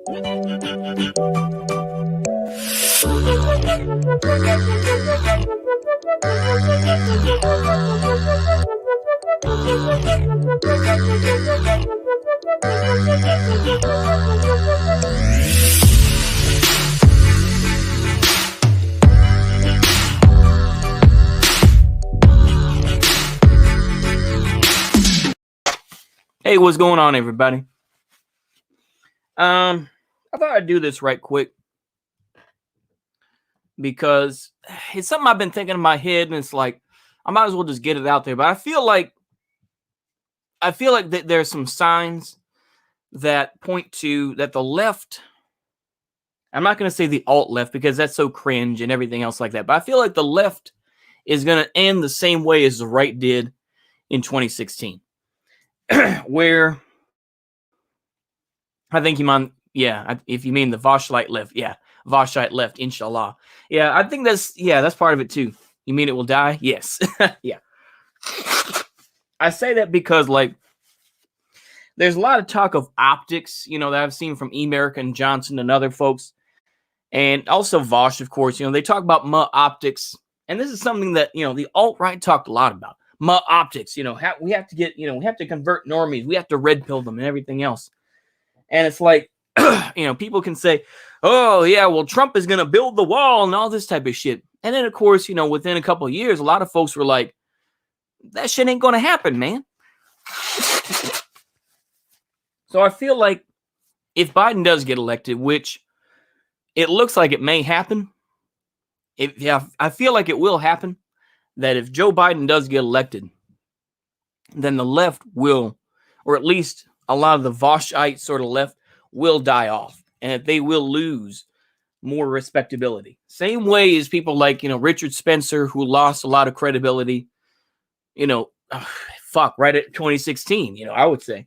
Hey, what's going on, everybody? I thought I'd do this right quick because it's something I've been thinking in my head, and it's like I might as well just get it out there. But I feel like that there's some signs that point to that the left. I'm not going to say the alt left because that's so cringe and everything else like that. But I feel like the left is going to end the same way as the right did in 2016, where I think if you mean the Voshlight left, Voshite left, inshallah. Yeah, I think that's part of it too. You mean it will die? Yes. Yeah. I say that because, like, there's a lot of talk of optics, that I've seen from Emerica and Johnson and other folks. And also Vosh, of course, they talk about optics. And this is something that, the alt-right talked a lot about. Optics, we have to get, we have to convert normies. We have to red pill them and everything else. And it's like, people can say, oh, yeah, well, Trump is going to build the wall and all this type of shit. And then, of course, within a couple of years, a lot of folks were like, that shit ain't going to happen, man. So I feel like if Biden does get elected, which it looks like it may happen, I feel like it will happen, that if Joe Biden does get elected, then the left will, or at least a lot of the Voshite sort of left, will die off, and that they will lose more respectability. Same way as people like, Richard Spencer, who lost a lot of credibility, right at 2016, I would say.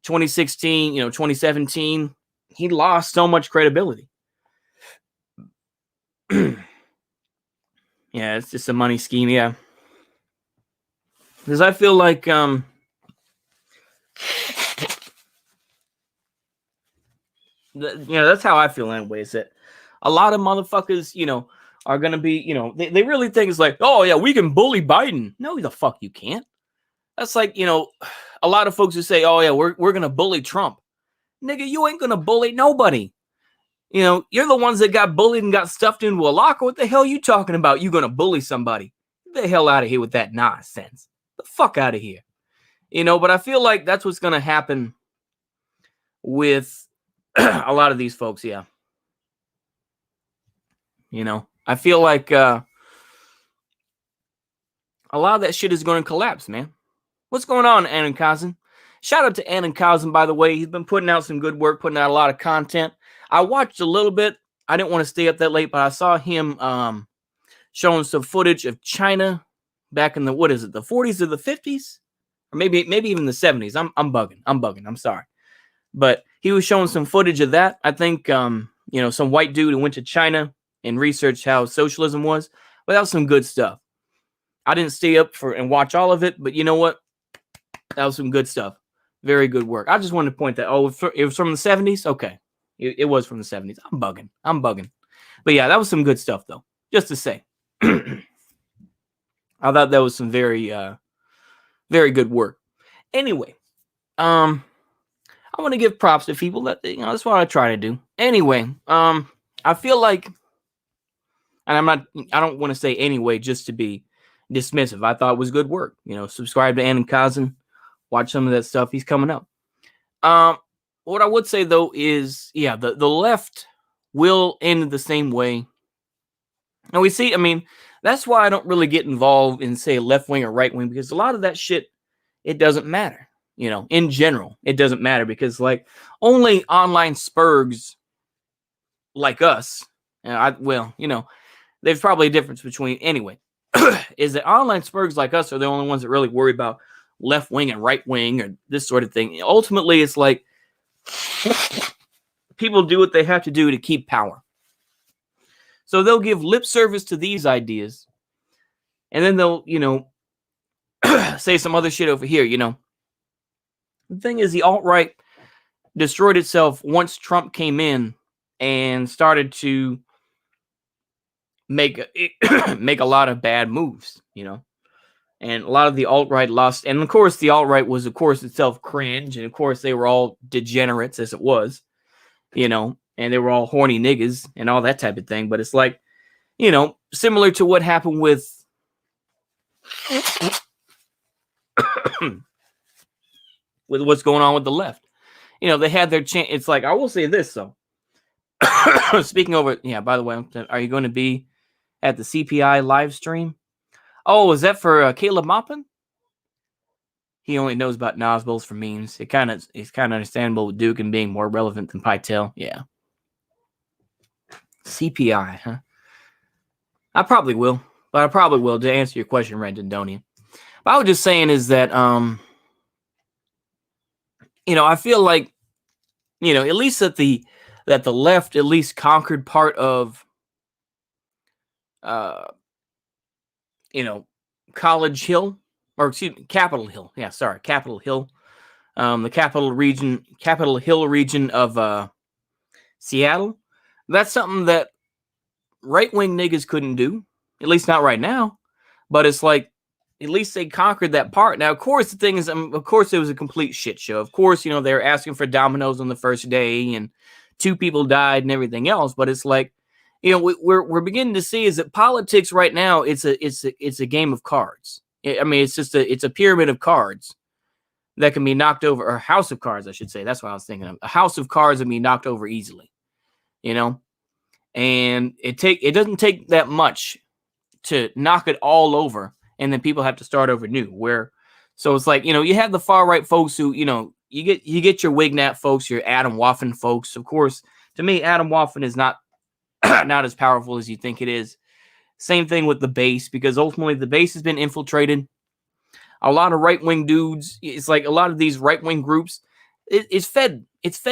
2016, 2017, he lost so much credibility. Yeah, it's just a money scheme, yeah. Because I feel like, that's how I feel anyways, that a lot of motherfuckers, are going to be, they really think it's like, oh, yeah, we can bully Biden. No, the fuck you can't. That's like, a lot of folks who say, oh, yeah, we're going to bully Trump. Nigga, you ain't going to bully nobody. You're the ones that got bullied and got stuffed into a locker. What the hell are you talking about? You going to bully somebody? Get the hell out of here with that nonsense. The fuck out of here. But I feel like that's what's going to happen with a lot of these folks, yeah. I feel like a lot of that shit is going to collapse, man. What's going on, Anand Kazan? Shout out to Anand Kazan, by the way. He's been putting out some good work, putting out a lot of content. I watched a little bit. I didn't want to stay up that late, but I saw him showing some footage of China back in the, the 40s or the 50s? Or maybe even the 70s. I'm bugging. I'm sorry. But he was showing some footage of that. I think, some white dude who went to China and researched how socialism was. But that was some good stuff. I didn't stay up and watch all of it, but you know what? That was some good stuff. Very good work. I just wanted to point that. Oh, it was from the 70s? Okay. It was from the 70s. I'm bugging. But yeah, that was some good stuff, though. Just to say. I thought that was some very, very good work. Anyway, I want to give props to people that, that's what I try to do. Anyway, I feel like, and I don't want to say anyway just to be dismissive. I thought it was good work. Subscribe to Anand Kazan. Watch some of that stuff. He's coming up. What I would say, though, is, yeah, the left will end the same way. And we see, that's why I don't really get involved in, say, left wing or right wing, because a lot of that shit, it doesn't matter. In general, it doesn't matter because, like, only online spurgs like us, there's probably a difference between, anyway, is that online spurgs like us are the only ones that really worry about left wing and right wing or this sort of thing. Ultimately, it's like people do what they have to do to keep power. So they'll give lip service to these ideas, and then they'll, say some other shit over here, The thing is, the alt-right, destroyed itself once Trump came in and started to make make a lot of bad moves, and a lot of the alt-right lost. And of course, the alt-right was, of course, itself cringe. And of course, they were all degenerates as it was, and they were all horny niggas and all that type of thing. But it's like, similar to what happened with with what's going on with the left. They had their chance. It's like, I will say this, though. Speaking over, by the way, are you going to be at the CPI live stream? Oh, is that for Caleb Maupin? He only knows about Nosbills for memes. It's kind of understandable with Duke and being more relevant than Pytel. Yeah. CPI, huh? I probably will. But I probably will, to answer your question, Randondonian. But I was just saying is that, I feel like, at least that the left at least conquered part of, College Hill, or excuse me, Capitol Hill. Yeah, sorry, Capitol Hill. The Capitol Hill region of Seattle. That's something that right-wing niggas couldn't do, at least not right now. But it's like, at least they conquered that part. Now, of course, the thing is, of course, it was a complete shit show. Of course, they were asking for dominoes on the first day, and 2 people died and everything else. But it's like, we're beginning to see is that politics right now, it's a game of cards. I mean, it's a pyramid of cards that can be knocked over, or a house of cards, I should say. That's what I was thinking of. A house of cards that can be knocked over easily, and it doesn't take that much to knock it all over, and then people have to start over new. So it's like, you have the far right folks who, you get your Wignat folks, your Adam Waffen folks. Of course, to me, Adam Waffen is not not as powerful as you think it is. Same thing with the base, because ultimately the base has been infiltrated. A lot of right-wing dudes, it's like a lot of these right-wing groups, it's fed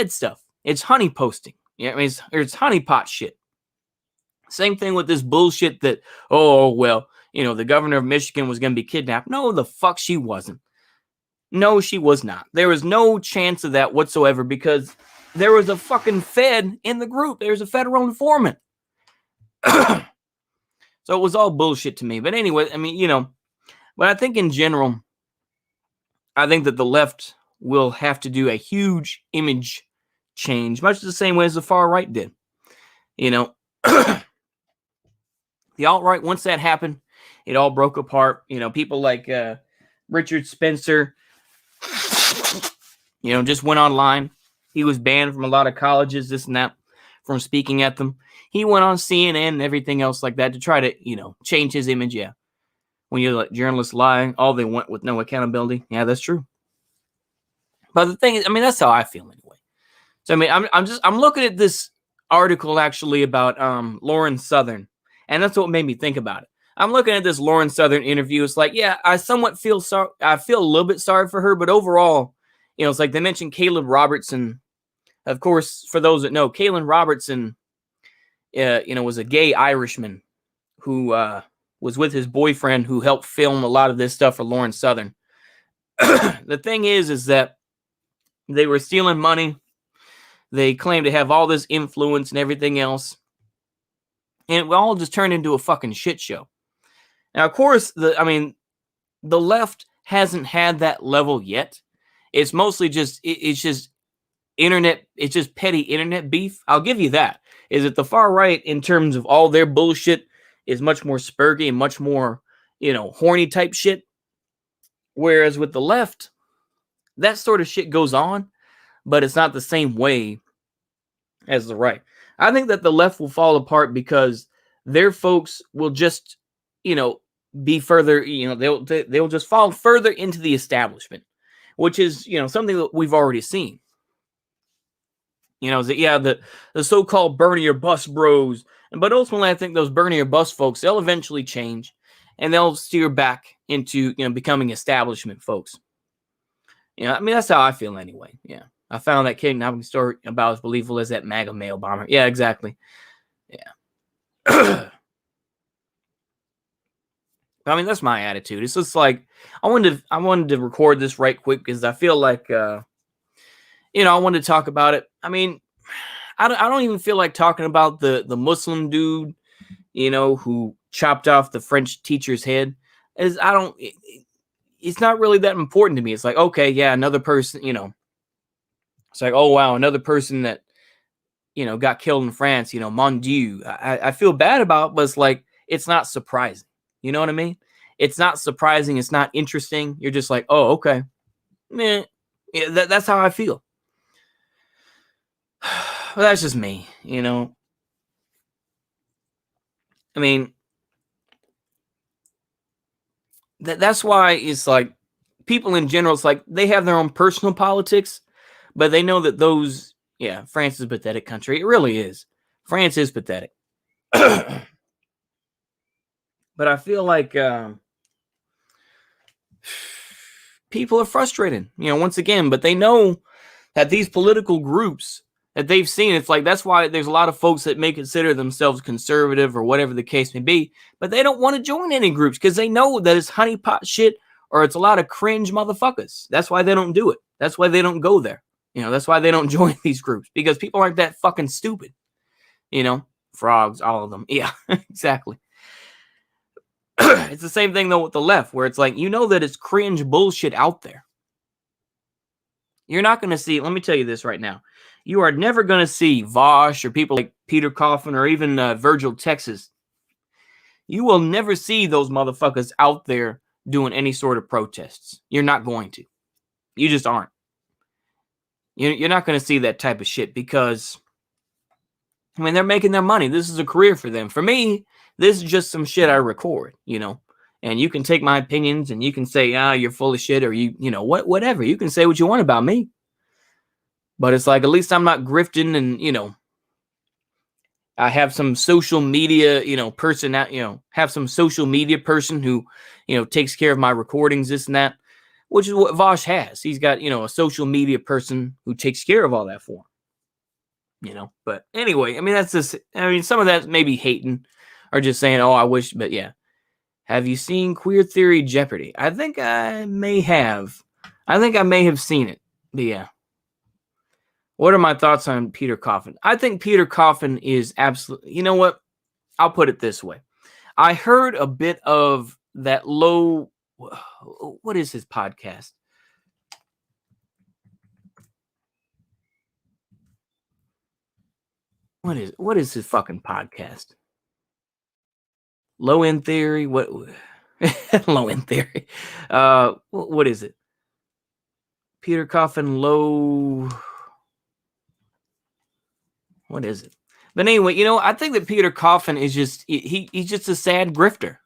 stuff. It's honey posting. I mean, it's honeypot shit. Same thing with this bullshit that, the governor of Michigan was going to be kidnapped. No, the fuck she wasn't. No, she was not. There was no chance of that whatsoever, because there was a fucking Fed in the group. There was a federal informant. So it was all bullshit to me. But anyway, I mean, but I think in general, I think that the left will have to do a huge image change, much the same way as the far right did. The alt-right, once that happened, it all broke apart. People like Richard Spencer, just went online. He was banned from a lot of colleges, this and that, from speaking at them. He went on CNN and everything else like that to try to, change his image. Yeah. When you let journalists lie, all they want with no accountability. Yeah, that's true. But the thing is, I mean, that's how I feel anyway. So, I mean, I'm looking at this article actually about Lauren Southern, and that's what made me think about it. I'm looking at this Lauren Southern interview. It's like, yeah, I somewhat feel sorry. I feel a little bit sorry for her, but overall, it's like they mentioned Caleb Robertson. Of course, for those that know, Caleb Robertson, was a gay Irishman who was with his boyfriend who helped film a lot of this stuff for Lauren Southern. The thing is that they were stealing money. They claimed to have all this influence and everything else. And it all just turned into a fucking shit show. Now, of course, the left hasn't had that level yet. It's mostly just, it's just internet, it's just petty internet beef. I'll give you that. Is that the far right, in terms of all their bullshit, is much more spurgy and much more, horny type shit. Whereas with the left, that sort of shit goes on, but it's not the same way as the right. I think that the left will fall apart because their folks will just, be further, they'll just fall further into the establishment, which is, something that we've already seen. The so-called burn your bus bros. But ultimately, I think those burn your bus folks, they'll eventually change and they'll steer back into, becoming establishment folks. That's how I feel anyway. Yeah. I found that kidnapping story about as believable as that MAGA mail bomber. Yeah, exactly. Yeah. That's my attitude. It's just like I wanted to record this right quick because I feel like I wanted to talk about it. I mean, I don't even feel like talking about the Muslim dude, who chopped off the French teacher's head. Is I don't. It's not really that important to me. It's like, okay, yeah, another person. It's like, oh wow, another person that got killed in France. Mon Dieu. I feel bad about, it, but it's like it's not surprising. You know what I mean? It's not surprising. It's not interesting. You're just like, oh, okay, man. Yeah, that's how I feel. Well, that's just me. I mean, that's why it's like people in general. It's like they have their own personal politics, but they know that those. Yeah, France is a pathetic country. It really is. France is pathetic. But I feel like people are frustrated, once again, but they know that these political groups that they've seen, it's like that's why there's a lot of folks that may consider themselves conservative or whatever the case may be, but they don't want to join any groups because they know that it's honeypot shit or it's a lot of cringe motherfuckers. That's why they don't do it. That's why they don't go there. That's why they don't join these groups because people aren't that fucking stupid. Frogs, all of them. Yeah, exactly. It's the same thing though with the left, where it's like, that it's cringe bullshit out there. You're not going to see, let me tell you this right now. You are never going to see Vosh or people like Peter Coffin or even Virgil Texas. You will never see those motherfuckers out there doing any sort of protests. You're not going to. You just aren't. You're not going to see that type of shit because, they're making their money. This is a career for them. For me, this is just some shit I record, and you can take my opinions and you can say, you're full of shit or whatever. You can say what you want about me. But it's like, at least I'm not grifting and, I have some social media, person that, have some social media person who, takes care of my recordings, this and that, which is what Vosh has. He's got, a social media person who takes care of all that for him, But anyway, that's just, some of that maybe hating or just saying, oh, I wish, but yeah. Have you seen Queer Theory Jeopardy? I think I may have. I think I may have seen it. But yeah. What are my thoughts on Peter Coffin? I think Peter Coffin is absolutely... You know what? I'll put it this way. I heard a bit of that low... What is his podcast? What is his fucking podcast? Low End Theory? What... Low End Theory. What is it? Peter Coffin Low... What is it? But anyway, I think that Peter Coffin is just... He's just a sad grifter.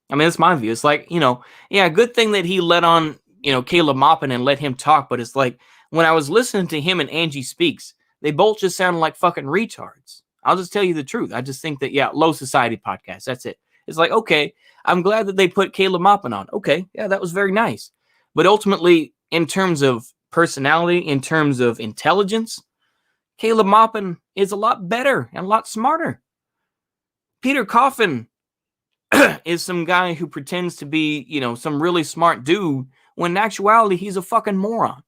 That's my view. It's like, yeah, good thing that he let on, Caleb Maupin and let him talk. But it's like, when I was listening to him and Angie Speaks, they both just sounded like fucking retards. I'll just tell you the truth. I just think that, yeah, Low Society podcast. That's it. It's like, okay, I'm glad that they put Caleb Maupin on. Okay, yeah, that was very nice. But ultimately, in terms of personality, in terms of intelligence, Caleb Maupin is a lot better and a lot smarter. Peter Coffin is some guy who pretends to be, some really smart dude, when in actuality, he's a fucking moron.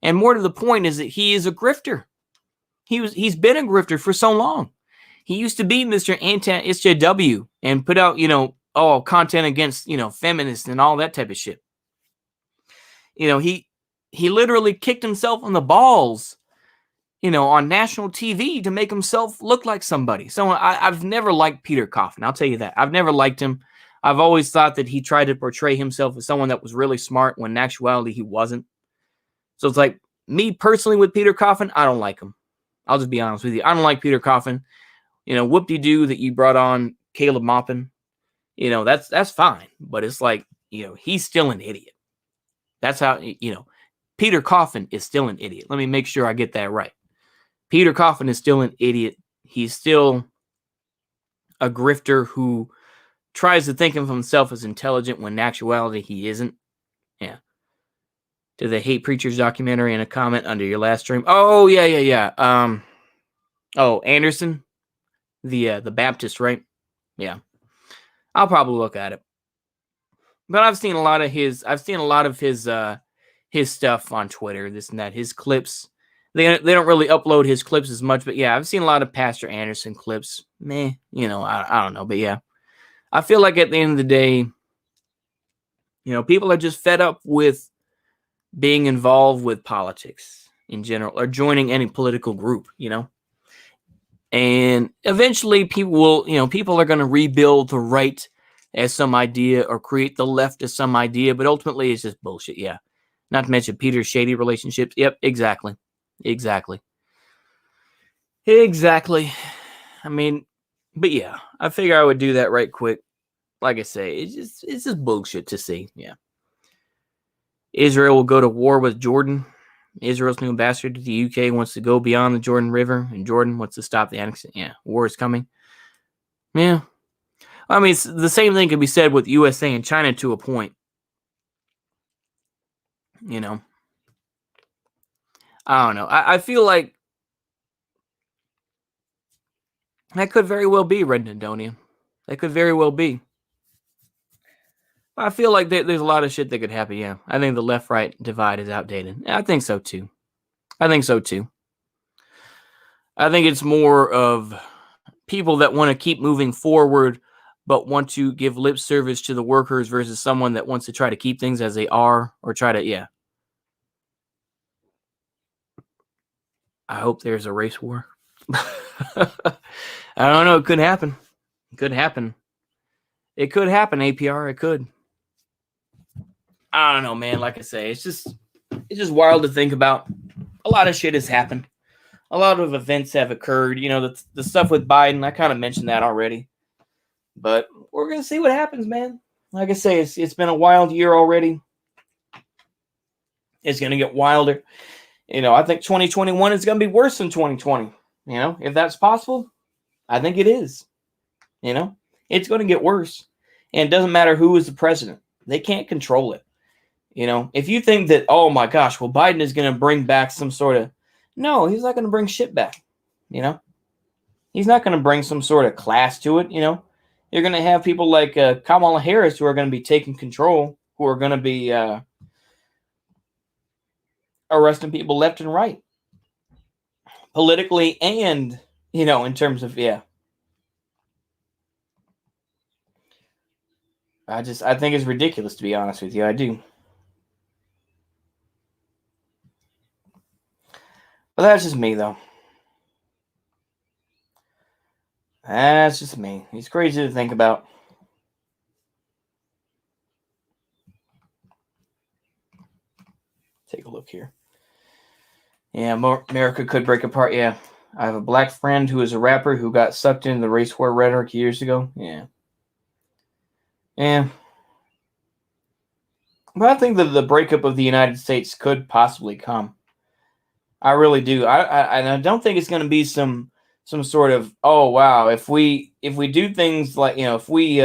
And more to the point is that he is a grifter. He's been a grifter for so long. He used to be Mr. Anti-SJW and put out, all content against, feminists and all that type of shit. He literally kicked himself in the balls, on national TV to make himself look like somebody. So I've never liked Peter Coffin. I'll tell you that. I've never liked him. I've always thought that he tried to portray himself as someone that was really smart when in actuality he wasn't. So it's like, me personally with Peter Coffin, I don't like him. I'll just be honest with you. I don't like Peter Coffin. Whoop-de-doo that you brought on Caleb Maupin. That's fine. But it's like, he's still an idiot. That's how, Peter Coffin is still an idiot. Let me make sure I get that right. Peter Coffin is still an idiot. He's still a grifter who tries to think of himself as intelligent when in actuality he isn't. Yeah. To the Hate Preachers documentary and a comment under your last stream. Oh, yeah. Anderson, the Baptist, right? Yeah. I'll probably look at it. But I've seen a lot of his stuff on Twitter, this and that, his clips. They don't really upload his clips as much, but yeah, I've seen a lot of Pastor Anderson clips. Meh, I don't know, but yeah, I feel like at the end of the day, people are just fed up with being involved with politics in general or joining any political group, and eventually people are going to rebuild the right as some idea or create the left as some idea, but ultimately it's just bullshit. Yeah. Not to mention Peter's shady relationships. Yep, exactly. I mean, but yeah, I figure I would do that right quick. Like I say, it's just bullshit to see. Yeah. Israel will go to war with Jordan. Israel's new ambassador to the UK wants to go beyond the Jordan River, and Jordan wants to stop the annexation. Yeah, war is coming. Yeah. I mean, the same thing can be said with USA and China to a point. I don't know. I feel like that could very well be Red Nedonia. That could very well be. I feel like there's a lot of shit that could happen, yeah. I think the left-right divide is outdated. I think so, too. I think it's more of people that want to keep moving forward but want to give lip service to the workers versus someone that wants to try to keep things as they are or try to, yeah. I hope there's a race war. I don't know. It could happen. It could happen, APR. It could. I don't know, man. Like I say, it's just wild to think about. A lot of shit has happened. A lot of events have occurred. The stuff with Biden, I kind of mentioned that already. But we're going to see what happens, man. Like I say, it's been a wild year already. It's going to get wilder. I think 2021 is going to be worse than 2020. If that's possible, I think it is. It's going to get worse. And it doesn't matter who is the president. They can't control it. If you think that, oh my gosh, well, Biden is going to bring back some sort of, no, he's not going to bring shit back. He's not going to bring some sort of class to it. You're going to have people like Kamala Harris who are going to be taking control, who are going to be arresting people left and right, politically and, in terms of, yeah. I think it's ridiculous, to be honest with you. I do. But that's just me, though. That's just me. He's crazy to think about. Take a look here. Yeah, America could break apart. Yeah. I have a black friend who is a rapper who got sucked into the race war rhetoric years ago. Yeah. Yeah. But I think that the breakup of the United States could possibly come. I really do. I don't think it's going to be some sort of, oh wow, if we do things like, if we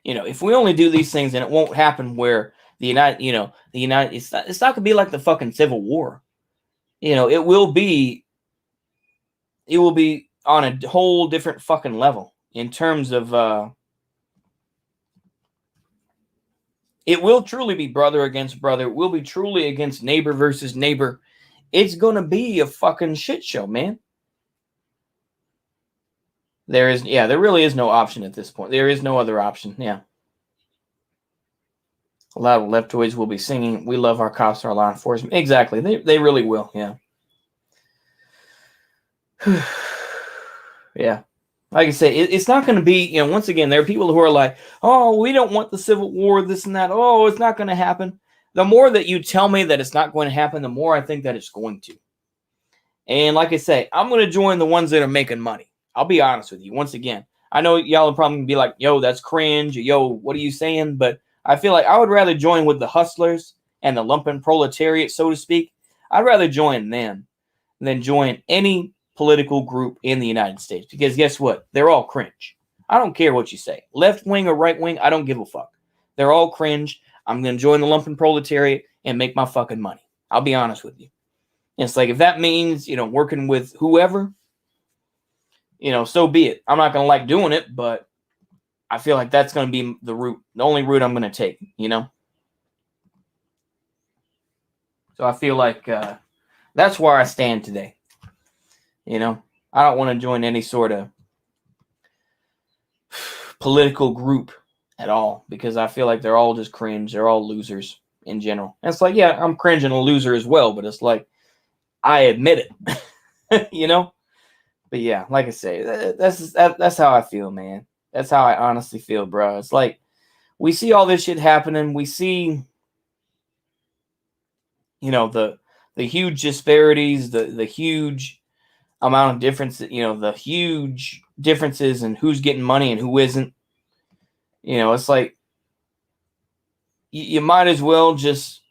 if we only do these things, then it won't happen where the United it's not going to be like the fucking Civil War. It will be on a whole different fucking level in terms of it will truly be brother against brother. It will be truly against neighbor versus neighbor. It's going to be a fucking shit show, man. There really is no option at this point. There is no other option. Yeah. A lot of leftoids will be singing, "We love our cops, our law enforcement." Exactly. They really will. Yeah. Yeah. Like I say, it's not going to be, once again, there are people who are like, oh, we don't want the Civil War, this and that. Oh, it's not going to happen. The more that you tell me that it's not going to happen, the more I think that it's going to. And like I say, I'm going to join the ones that are making money. I'll be honest with you. Once again, I know y'all are probably going to be like, yo, that's cringe. Yo, what are you saying? But I feel like I would rather join with the hustlers and the lumpen proletariat, so to speak. I'd rather join them than join any political group in the United States, because guess what? They're all cringe. I don't care what you say, left wing or right wing. I don't give a fuck. They're all cringe. I'm going to join the lumpen proletariat and make my fucking money. I'll be honest with you. And it's like, if that means, working with whoever, so be it. I'm not going to like doing it, but I feel like that's going to be the only route I'm going to take, So I feel like that's where I stand today. You know, I don't want to join any sort of political group at all because I feel like they're all just cringe. They're all losers in general. And it's like, yeah, I'm cringe and a loser as well, but it's like I admit it, you know. But yeah, like I say, that's how I feel, man. That's how I honestly feel, bro. It's like we see all this shit happening. We see, you know, the huge disparities, the huge amount of difference, you know, the huge differences in who's getting money and who isn't. You know, it's like you might as well just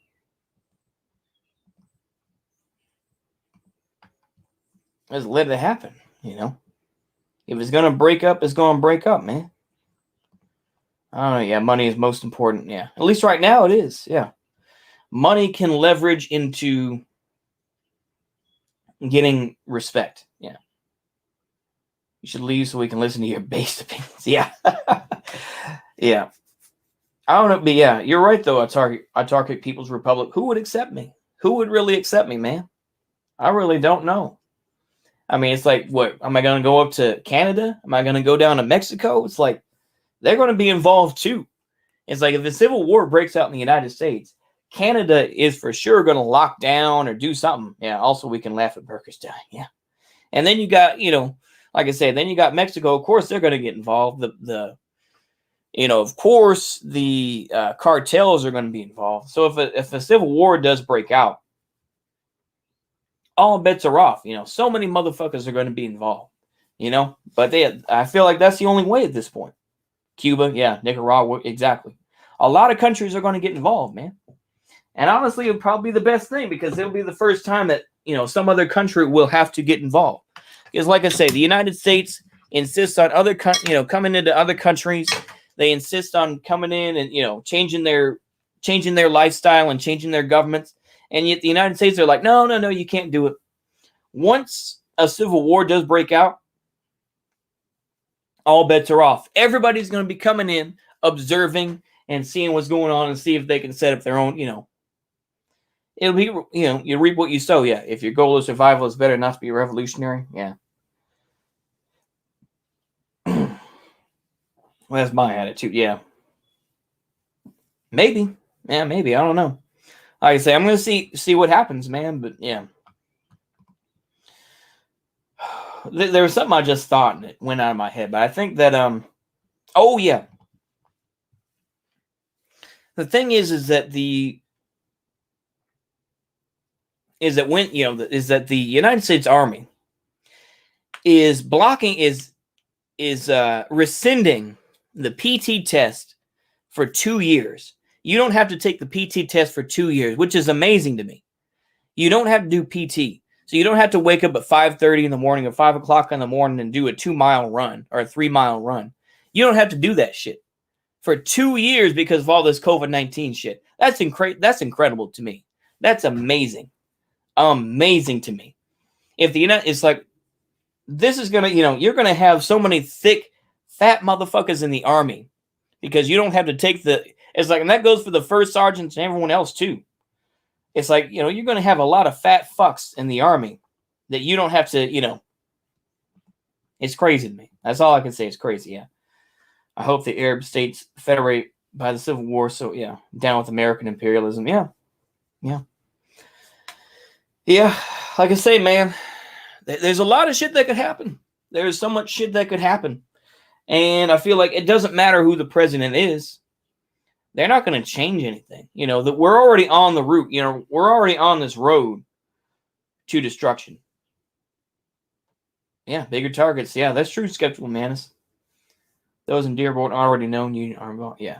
let it happen, you know. If it's gonna break up, it's gonna break up, man. I don't know. Yeah, money is most important. Yeah, at least right now it is. Yeah, money can leverage into getting respect. Yeah, you should leave so we can listen to your based opinions. Yeah, yeah. I don't know, but yeah, you're right though. I target People's Republic. Who would accept me? Who would really accept me, man? I really don't know. I mean, it's like, what am I going to go up to Canada? Am I going to go down to Mexico? It's like they're going to be involved too. It's like if the Civil War breaks out in the United States, Canada is for sure going to lock down or do something. Yeah. Also, we can laugh at Burkers dying. Yeah. And then you got, you know, like I said, then you got Mexico. Of course, they're going to get involved. You know, of course, the cartels are going to be involved. So if a civil war does break out, all bets are off. You know, so many motherfuckers are going to be involved. You know, but I feel like that's the only way at this point. Cuba, yeah, Nicaragua, exactly. A lot of countries are going to get involved, man. And honestly, it'll probably be the best thing because it'll be the first time that, you know, some other country will have to get involved. Because, like I say, the United States insists on coming into other countries. They insist on coming in and, you know, changing their lifestyle and changing their governments. And yet the United States are like, no, you can't do it. Once a civil war does break out, all bets are off. Everybody's going to be coming in, observing, and seeing what's going on and see if they can set up their own, you know. It'll be, you know, you reap what you sow. Yeah. If your goal is survival, it's better not to be revolutionary. Yeah. Well, that's my attitude. Yeah. Maybe. Yeah, maybe. I don't know. Like I say, I'm going to see what happens, man. But yeah. There was something I just thought and it went out of my head. But I think that, oh, yeah. The thing is that the United States Army is rescinding the PT test for 2 years. You don't have to take the PT test for 2 years, which is amazing to me. You don't have to do PT. So you don't have to wake up at 5:30 in the morning or 5 o'clock in the morning and do a 2-mile run or a 3-mile run. You don't have to do that shit for 2 years because of all this COVID-19 shit. That's incredible to me. That's amazing. Amazing to me. It's like, this is going to, you know, you're going to have so many thick, fat motherfuckers in the Army because you don't have to take it's like, and that goes for the first sergeants and everyone else too. It's like, you know, you're going to have a lot of fat fucks in the Army that you don't have to, you know, it's crazy to me. That's all I can say. It's crazy. Yeah. I hope the Arab states federate by the Civil War. So yeah, down with American imperialism. Yeah. Yeah. Yeah. Like I say, man, there's a lot of shit that could happen. There's so much shit that could happen. And I feel like it doesn't matter who the president is. They're not going to change anything. You know, that we're already on the route. You know, we're already on this road to destruction. Yeah, bigger targets. Yeah, that's true, Skeptical Manus. Those in Dearborn already known Union Army. Yeah.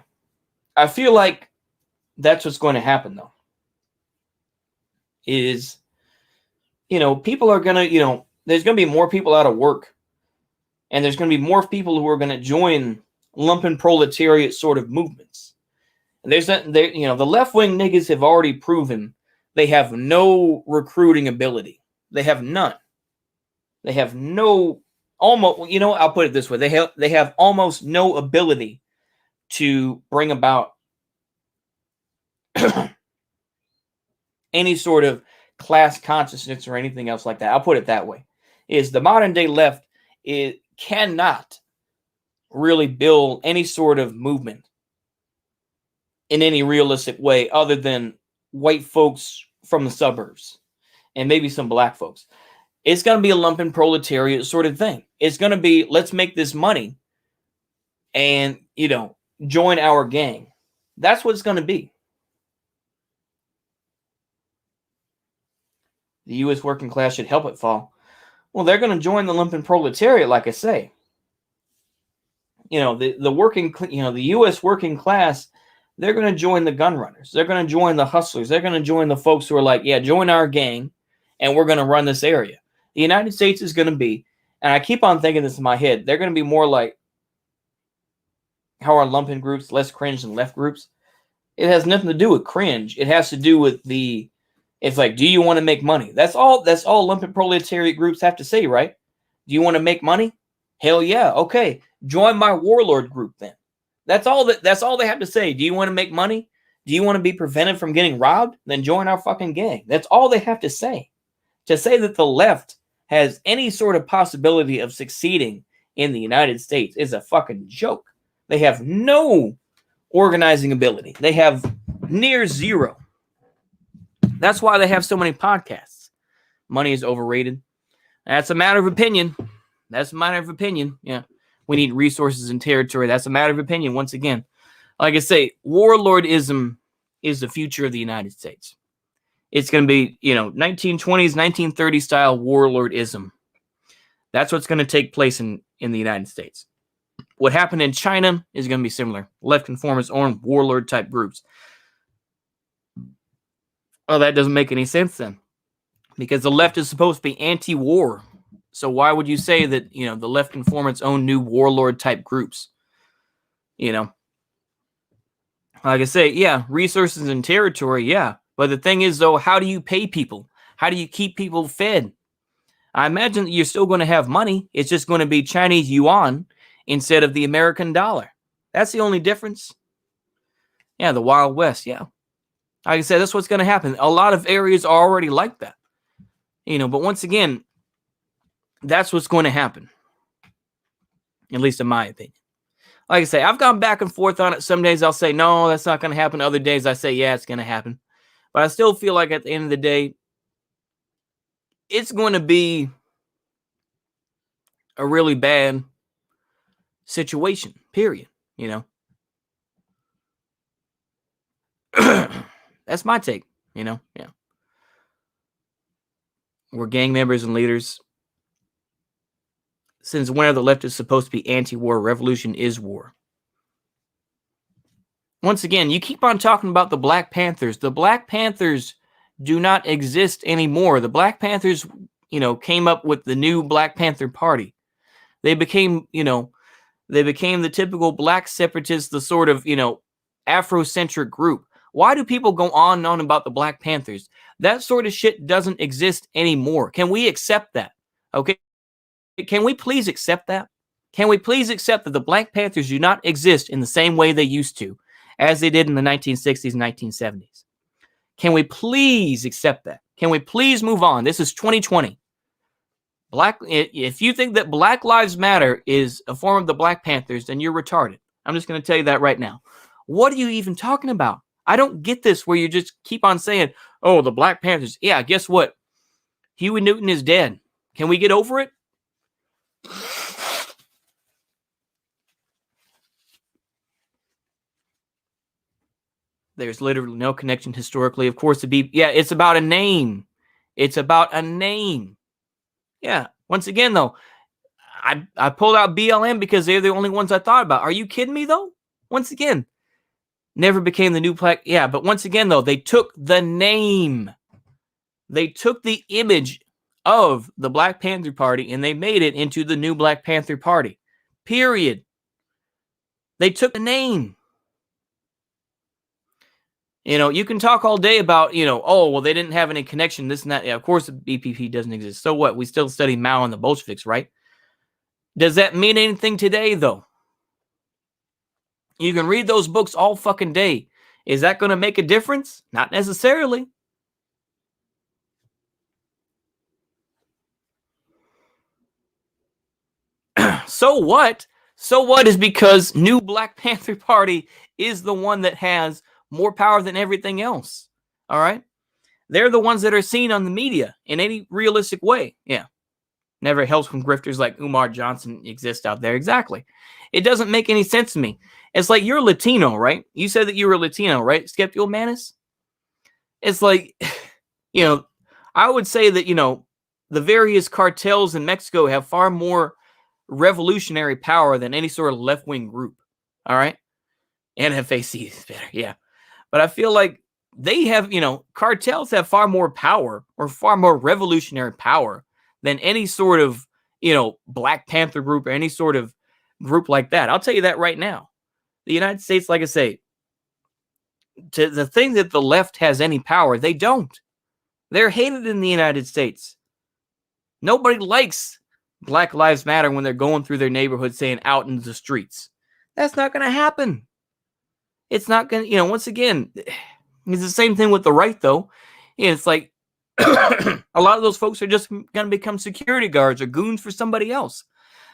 I feel like that's what's going to happen, though. Is, you know, people are going to, you know, there's going to be more people out of work. And there's going to be more people who are going to join lumpen proletariat sort of movements. And you know, the left-wing niggas have already proven they have no recruiting ability. They have none. They have no, almost, you know, I'll put it this way. They have almost no ability to bring about any sort of class consciousness or anything else like that. I'll put it that way. Is the modern day left, it cannot really build any sort of movement in any realistic way other than white folks from the suburbs and maybe some black folks. It's going to be a lumpen proletariat sort of thing. It's going to be, let's make this money and, join our gang. That's what it's going to be. The U.S. working class should help it fall. Well, they're going to join the lumpen proletariat, like I say. The U.S. working class, they're going to join the gun runners. They're going to join the hustlers. They're going to join the folks who are like, yeah, join our gang, and we're going to run this area. The United States is going to be, and I keep on thinking this in my head, they're going to be more like how are lumpen groups, less cringe than left groups. It has nothing to do with cringe. It has to do with it's like, do you want to make money? That's all lumpen proletariat groups have to say, right? Do you want to make money? Hell yeah. Okay. Join my warlord group then. That's all they have to say. Do you want to make money? Do you want to be prevented from getting robbed? Then join our fucking gang. That's all they have to say. To say that the left has any sort of possibility of succeeding in the United States is a fucking joke. They have no organizing ability. They have near zero. That's why they have so many podcasts. Money is overrated. That's a matter of opinion. Yeah. We need resources and territory. That's a matter of opinion. Once again, like I say, warlordism is the future of the United States. It's going to be, 1920s, 1930s style warlordism. That's what's going to take place in the United States. What happened in China is going to be similar. Left conformist or warlord type groups. Well, that doesn't make any sense then. Because the left is supposed to be anti-war. So why would you say that, the left conformants own new warlord type groups? Like I say, yeah, resources and territory, yeah. But the thing is, though, how do you pay people? How do you keep people fed? I imagine that you're still going to have money. It's just going to be Chinese yuan instead of the American dollar. That's the only difference. Yeah, the Wild West, yeah. Like I said, that's what's going to happen. A lot of areas are already like that. But once again, that's what's going to happen. At least in my opinion. Like I say, I've gone back and forth on it. Some days I'll say, no, that's not going to happen. Other days I say, yeah, it's going to happen. But I still feel like at the end of the day, it's going to be a really bad situation, period. That's my take, yeah. We're gang members and leaders. Since when are the left is supposed to be anti-war? Revolution is war. Once again, you keep on talking about the Black Panthers. The Black Panthers do not exist anymore. The Black Panthers, came up with the new Black Panther Party. They became the typical black separatists, the sort of, Afrocentric group. Why do people go on and on about the Black Panthers? That sort of shit doesn't exist anymore. Can we accept that? Okay? Can we please accept that? Can we please accept that the Black Panthers do not exist in the same way they used to, as they did in the 1960s and 1970s? Can we please accept that? Can we please move on? This is 2020. If you think that Black Lives Matter is a form of the Black Panthers, then you're retarded. I'm just going to tell you that right now. What are you even talking about? I don't get this where you just keep on saying, oh, the Black Panthers. Yeah, guess what? Huey Newton is dead. Can we get over it? There's literally no connection historically. Of course, it's about a name. It's about a name. Yeah. Once again, though, I pulled out BLM because they're the only ones I thought about. Are you kidding me, though? Once again, never became the new Black. Yeah, but once again, though, they took the name. They took the image of the Black Panther Party and they made it into the new Black Panther Party. Period. They took the name. You can talk all day about, oh, well, they didn't have any connection, this and that. Yeah, of course, the BPP doesn't exist. So what? We still study Mao and the Bolsheviks, right? Does that mean anything today, though? You can read those books all fucking day. Is that going to make a difference? Not necessarily. so what? So what is because new Black Panther Party is the one that has more power than everything else. All right? They're the ones that are seen on the media in any realistic way. Yeah. Never helps when grifters like Umar Johnson exist out there. Exactly. It doesn't make any sense to me. It's like you're Latino, right? You said that you were Latino, right? Skeptical Manus? It's like, I would say that, the various cartels in Mexico have far more revolutionary power than any sort of left-wing group. All right? NFAC is better, yeah. But I feel like they have, cartels have far more power or far more revolutionary power than any sort of, Black Panther group or any sort of group like that. I'll tell you that right now. The United States, like I say, to the thing that the left has any power, they don't. They're hated in the United States. Nobody likes Black Lives Matter when they're going through their neighborhood saying out in the streets. That's not going to happen. It's not going to, once again, it's the same thing with the right, though. It's like a lot of those folks are just going to become security guards or goons for somebody else.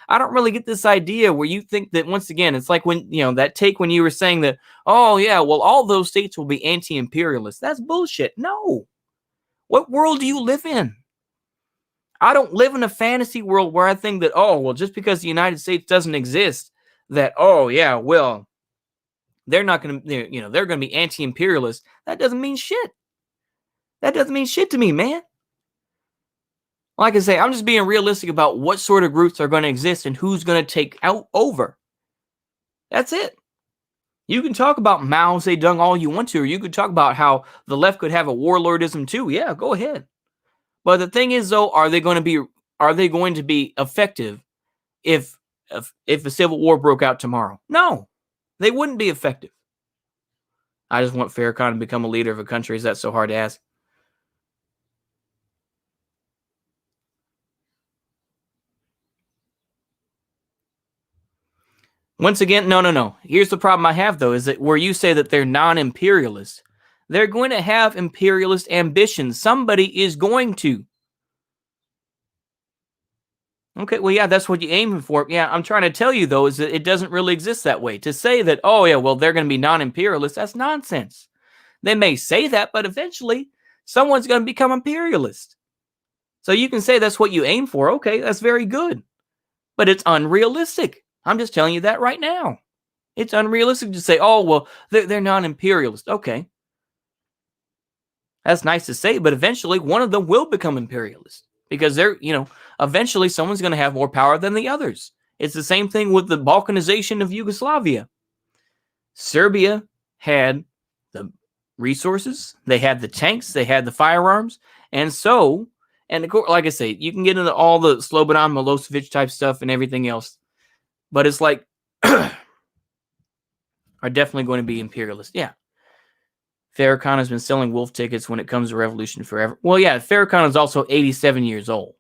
I don't really get this idea where you think that, once again, it's like when, that take when you were saying that, oh, yeah, well, all those states will be anti-imperialist. That's bullshit. No. What world do you live in? I don't live in a fantasy world where I think that, oh, well, just because the United States doesn't exist, that, oh, yeah, well, they're not going to, they're going to be anti-imperialist. That doesn't mean shit. That doesn't mean shit to me, man. Like I say, I'm just being realistic about what sort of groups are going to exist and who's going to take out over. That's it. You can talk about Mao Zedong all you want to, or you could talk about how the left could have a warlordism too. Yeah, go ahead. But the thing is, though, are they going to be effective if a civil war broke out tomorrow? No, they wouldn't be effective. I just want Farrakhan to become a leader of a country. Is that so hard to ask? Once again, no. Here's the problem I have, though, is that where you say that they're non-imperialist, they're going to have imperialist ambitions. Somebody is going to. Okay, well, yeah, that's what you're aiming for. Yeah, I'm trying to tell you, though, is that it doesn't really exist that way. To say that, oh, yeah, well, they're going to be non-imperialist, that's nonsense. They may say that, but eventually someone's going to become imperialist. So you can say that's what you aim for. Okay, that's very good. But it's unrealistic. I'm just telling you that right now. It's unrealistic to say, oh, well, they're non-imperialist. Okay. That's nice to say, but eventually one of them will become imperialist because eventually someone's going to have more power than the others. It's the same thing with the Balkanization of Yugoslavia. Serbia had the resources, they had the tanks, they had the firearms, and of course, like I say, you can get into all the Slobodan Milosevic type stuff and everything else. But it's like, are definitely going to be imperialist. Yeah. Farrakhan has been selling wolf tickets when it comes to revolution forever. Well, yeah, Farrakhan is also 87 years old.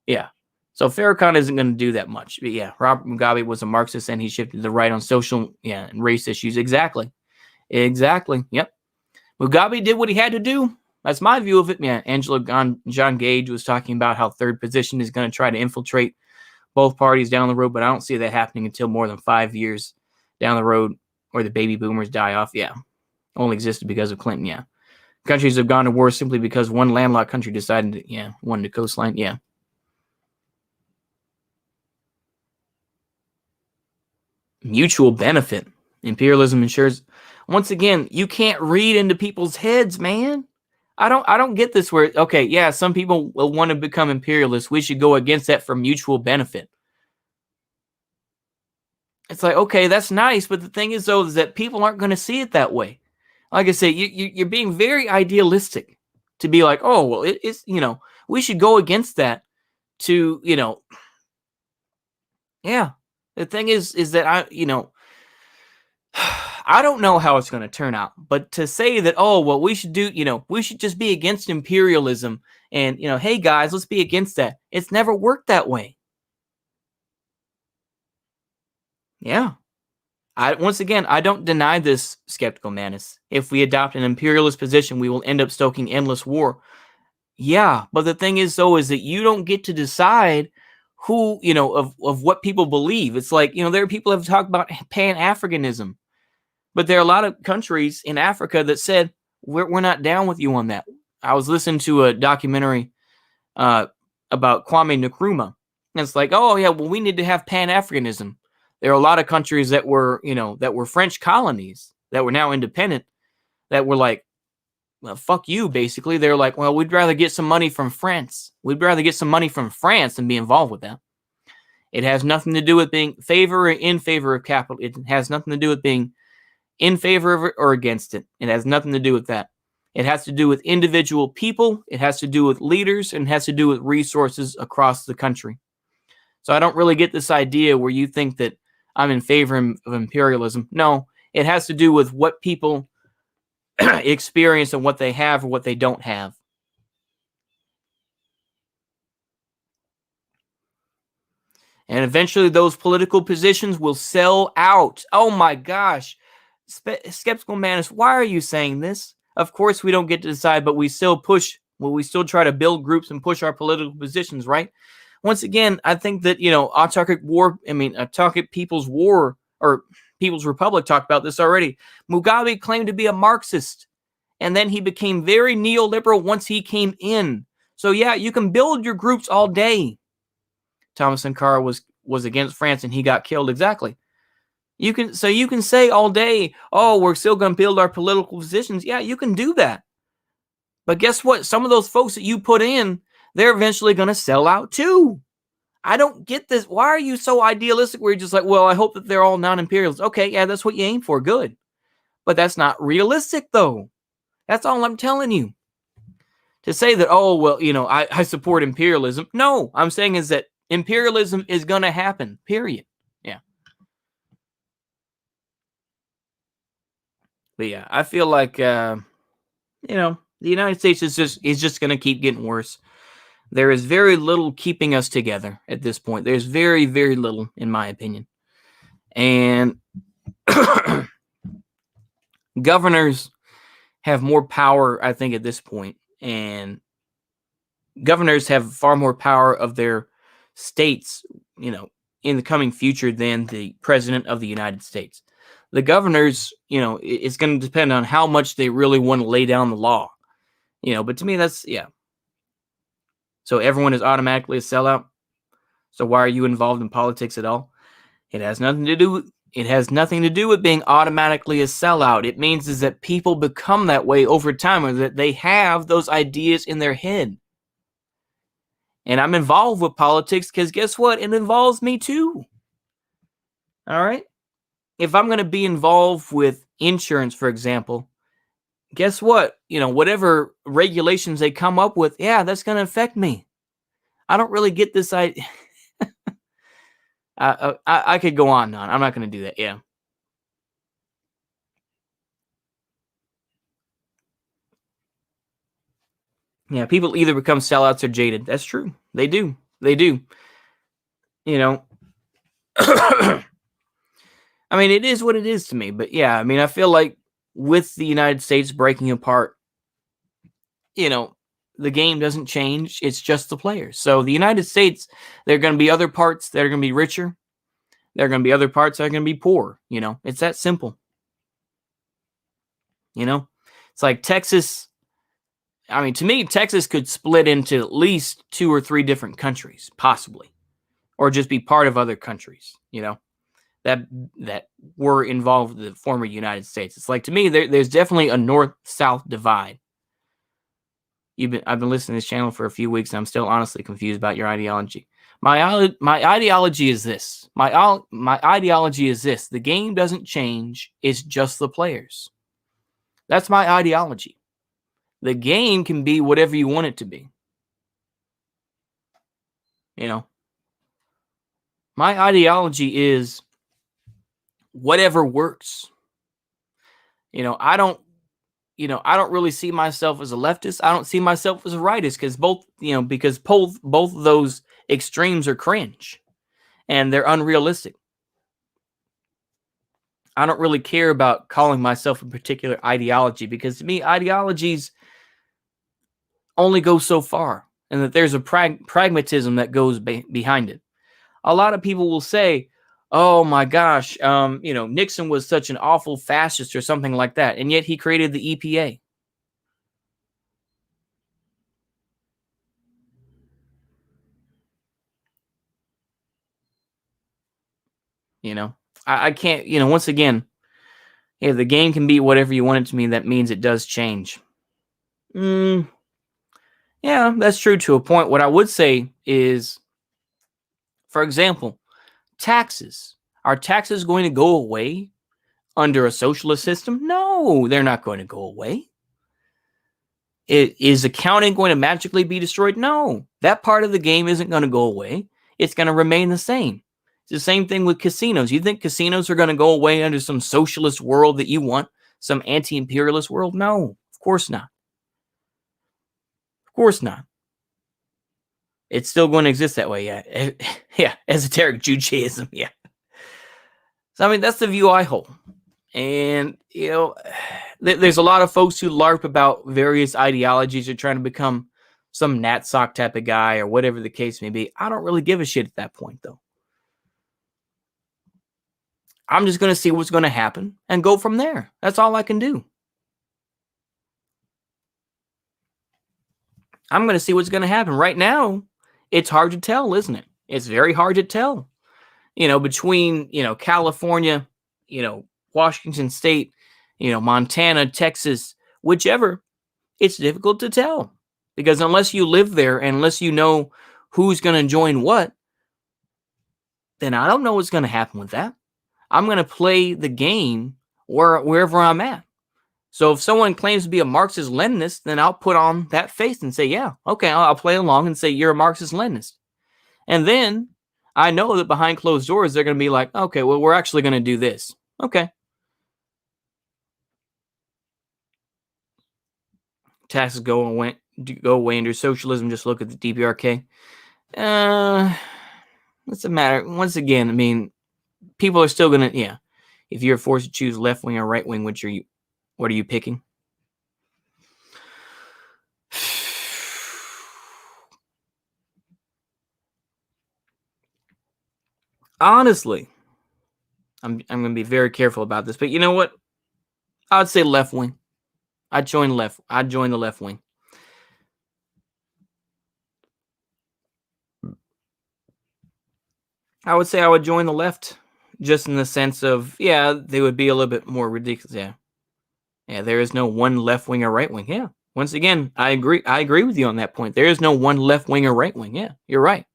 Yeah. So Farrakhan isn't going to do that much. But yeah, Robert Mugabe was a Marxist and he shifted to the right on social and race issues. Exactly. Yep. Mugabe did what he had to do. That's my view of it. Yeah, John Gage was talking about how third position is going to try to infiltrate both parties down the road, but I don't see that happening until more than 5 years down the road or the baby boomers die off. Yeah. Only existed because of Clinton. Yeah. Countries have gone to war simply because one landlocked country decided to, wanted the coastline. Yeah. Mutual benefit. Imperialism ensures. Once again, you can't read into people's heads, man. I don't get this where, okay, yeah, some people will want to become imperialists. We should go against that for mutual benefit. It's like, okay, that's nice. But the thing is, though, is that people aren't going to see it that way. Like I say, you're being very idealistic to be like, oh, well, it's, we should go against that to, yeah. The thing is that I don't know how it's going to turn out, but to say that, oh, well, we should just be against imperialism and, hey guys, let's be against that. It's never worked that way. Yeah. Once again, I don't deny this, Skeptical Manus. If we adopt an imperialist position, we will end up stoking endless war. Yeah, but the thing is, though, is that you don't get to decide who, of what people believe. It's like, there are people who have talked about Pan-Africanism, but there are a lot of countries in Africa that said, we're not down with you on that. I was listening to a documentary about Kwame Nkrumah. And it's like, oh yeah, well, we need to have Pan-Africanism. There are a lot of countries that were, that were French colonies that were now independent that were like, well, fuck you, basically. They're like, well, we'd rather get some money from France. We'd rather get some money from France than be involved with that. It has nothing to do with being favor or in favor of capital. It has nothing to do with being in favor of it or against it. It has nothing to do with that. It has to do with individual people. It has to do with leaders, and it has to do with resources across the country. So I don't really get this idea where you think that I'm in favor of imperialism. No, it has to do with what people experience and what they have or what they don't have. And eventually those political positions will sell out. Oh my gosh. Skeptical Manus, why are you saying this? Of course we don't get to decide, but we still push. Well, we still try to build groups and push our political positions, right? Once again, I think that, Autocratic People's War or People's Republic talked about this already. Mugabe claimed to be a Marxist, and then he became very neoliberal once he came in. So yeah, you can build your groups all day. Thomas Sankara was against France and he got killed. Exactly. You can say all day, oh, we're still going to build our political positions. Yeah, you can do that. But guess what? Some of those folks that you put in, they're eventually going to sell out too. I don't get this. Why are you so idealistic where you're just like, well, I hope that they're all non-imperialists. Okay, yeah, that's what you aim for. Good. But that's not realistic though. That's all I'm telling you. To say that, oh, well, I support imperialism. No, I'm saying is that imperialism is going to happen, period. Yeah. But yeah, I feel like, the United States is just going to keep getting worse. There is very little keeping us together at this point. There's very, very little, in my opinion. And governors have more power, I think, at this point. And governors have far more power of their states, in the coming future than the president of the United States. The governors, it's going to depend on how much they really want to lay down the law, but to me, that's, yeah. So everyone is automatically a sellout. So why are you involved in politics at all? It has nothing to do with being automatically a sellout. It means is that people become that way over time, or that they have those ideas in their head. And I'm involved with politics because guess what? It involves me too. All right? If I'm going to be involved with insurance, for example, guess what? Whatever regulations they come up with, yeah, that's going to affect me. I don't really get this idea. I could go on and on. I'm not going to do that. Yeah. Yeah, people either become sellouts or jaded. That's true. They do. I mean, it is what it is to me. But yeah, I feel like with the United States breaking apart, the game doesn't change. It's just the players. So the United States, there are going to be other parts that are going to be richer. There are going to be other parts that are going to be poor. It's that simple. It's like Texas. To me, Texas could split into at least 2 or 3 different countries, possibly, or just be part of other countries, that were involved with the former United States. It's like, to me, there's definitely a north-south divide. I've been listening to this channel for a few weeks, and I'm still honestly confused about your ideology. My ideology is this. My ideology is this. The game doesn't change. It's just the players. That's my ideology. The game can be whatever you want it to be. My ideology is whatever works. I don't really see myself as a leftist. I don't see myself as a rightist because both of those extremes are cringe and they're unrealistic. I don't really care about calling myself a particular ideology because to me, ideologies only go so far, and that there's a pragmatism that goes behind it. A lot of people will say, "Oh my gosh, Nixon was such an awful fascist or something like that," and yet he created the EPA. You know, I can't. Once again, if the game can be whatever you want it to be, that means it does change. Mm, yeah, that's true to a point. What I would say is, for example, taxes. Are taxes going to go away under a socialist system? No, they're not going to go away. Is accounting going to magically be destroyed? No, that part of the game isn't going to go away. It's going to remain the same. It's the same thing with casinos. You think casinos are going to go away under some socialist world that you want, some anti-imperialist world? No, of course not. Of course not. It's still going to exist that way. Yeah. Yeah. Esoteric Judaism. Yeah. So, I mean, that's the view I hold. And, there's a lot of folks who LARP about various ideologies or trying to become some NatSoc type of guy or whatever the case may be. I don't really give a shit at that point, though. I'm just going to see what's going to happen and go from there. That's all I can do. I'm going to see what's going to happen. Right now, it's hard to tell, isn't it? It's very hard to tell. Between, California, Washington State, Montana, Texas, whichever, it's difficult to tell. Because unless you live there and unless you know who's going to join what, then I don't know what's going to happen with that. I'm going to play the game wherever I'm at. So if someone claims to be a Marxist Leninist, then I'll put on that face and say, yeah, okay, I'll play along and say you're a Marxist Leninist. And then I know that behind closed doors, they're going to be like, okay, well, we're actually going to do this. Okay. Taxes go away under socialism. Just look at the DPRK. What's the matter? Once again, I mean, people are still going to, yeah. If you're forced to choose left wing or right wing, what are you picking? Honestly, I'm going to be very careful about this, but you know what? I would say left wing. I'd join the left wing. I would say I would join the left, just in the sense of, yeah, they would be a little bit more ridiculous. Yeah. Yeah, there is no one left wing or right wing. Yeah. Once again, I agree. I agree with you on that point. There is no one left wing or right wing. Yeah, you're right.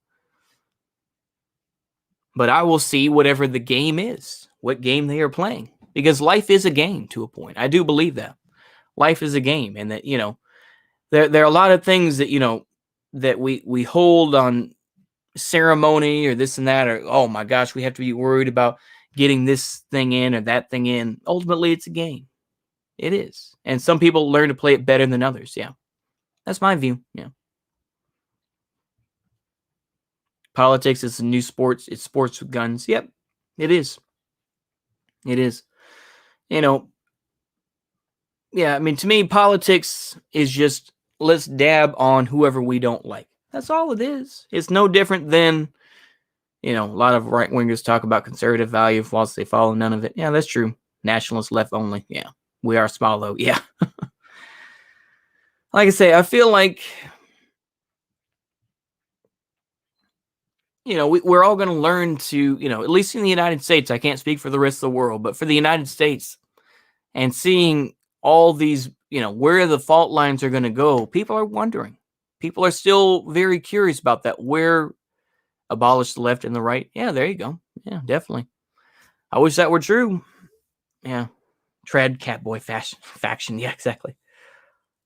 But I will see whatever the game is, what game they are playing. Because life is a game to a point. I do believe that. Life is a game. And that, there are a lot of things that, that we hold on ceremony or this and that, or, oh my gosh, we have to be worried about getting this thing in or that thing in. Ultimately, it's a game. It is. And some people learn to play it better than others. Yeah. That's my view. Yeah. Politics is a new sports. It's sports with guns. Yep. It is. It is. Yeah, I mean, to me, politics is just let's dab on whoever we don't like. That's all it is. It's no different than, a lot of right wingers talk about conservative value whilst they follow none of it. Yeah, that's true. Nationalists left only. Yeah. We are small though. Yeah. Like I say, I feel like, we're all going to learn to, at least in the United States, I can't speak for the rest of the world, but for the United States and seeing all these, where the fault lines are going to go, people are wondering. People are still very curious about that. Where abolish the left and the right? Yeah, there you go. Yeah, definitely. I wish that were true. Yeah. Trad Catboy faction. Yeah, exactly.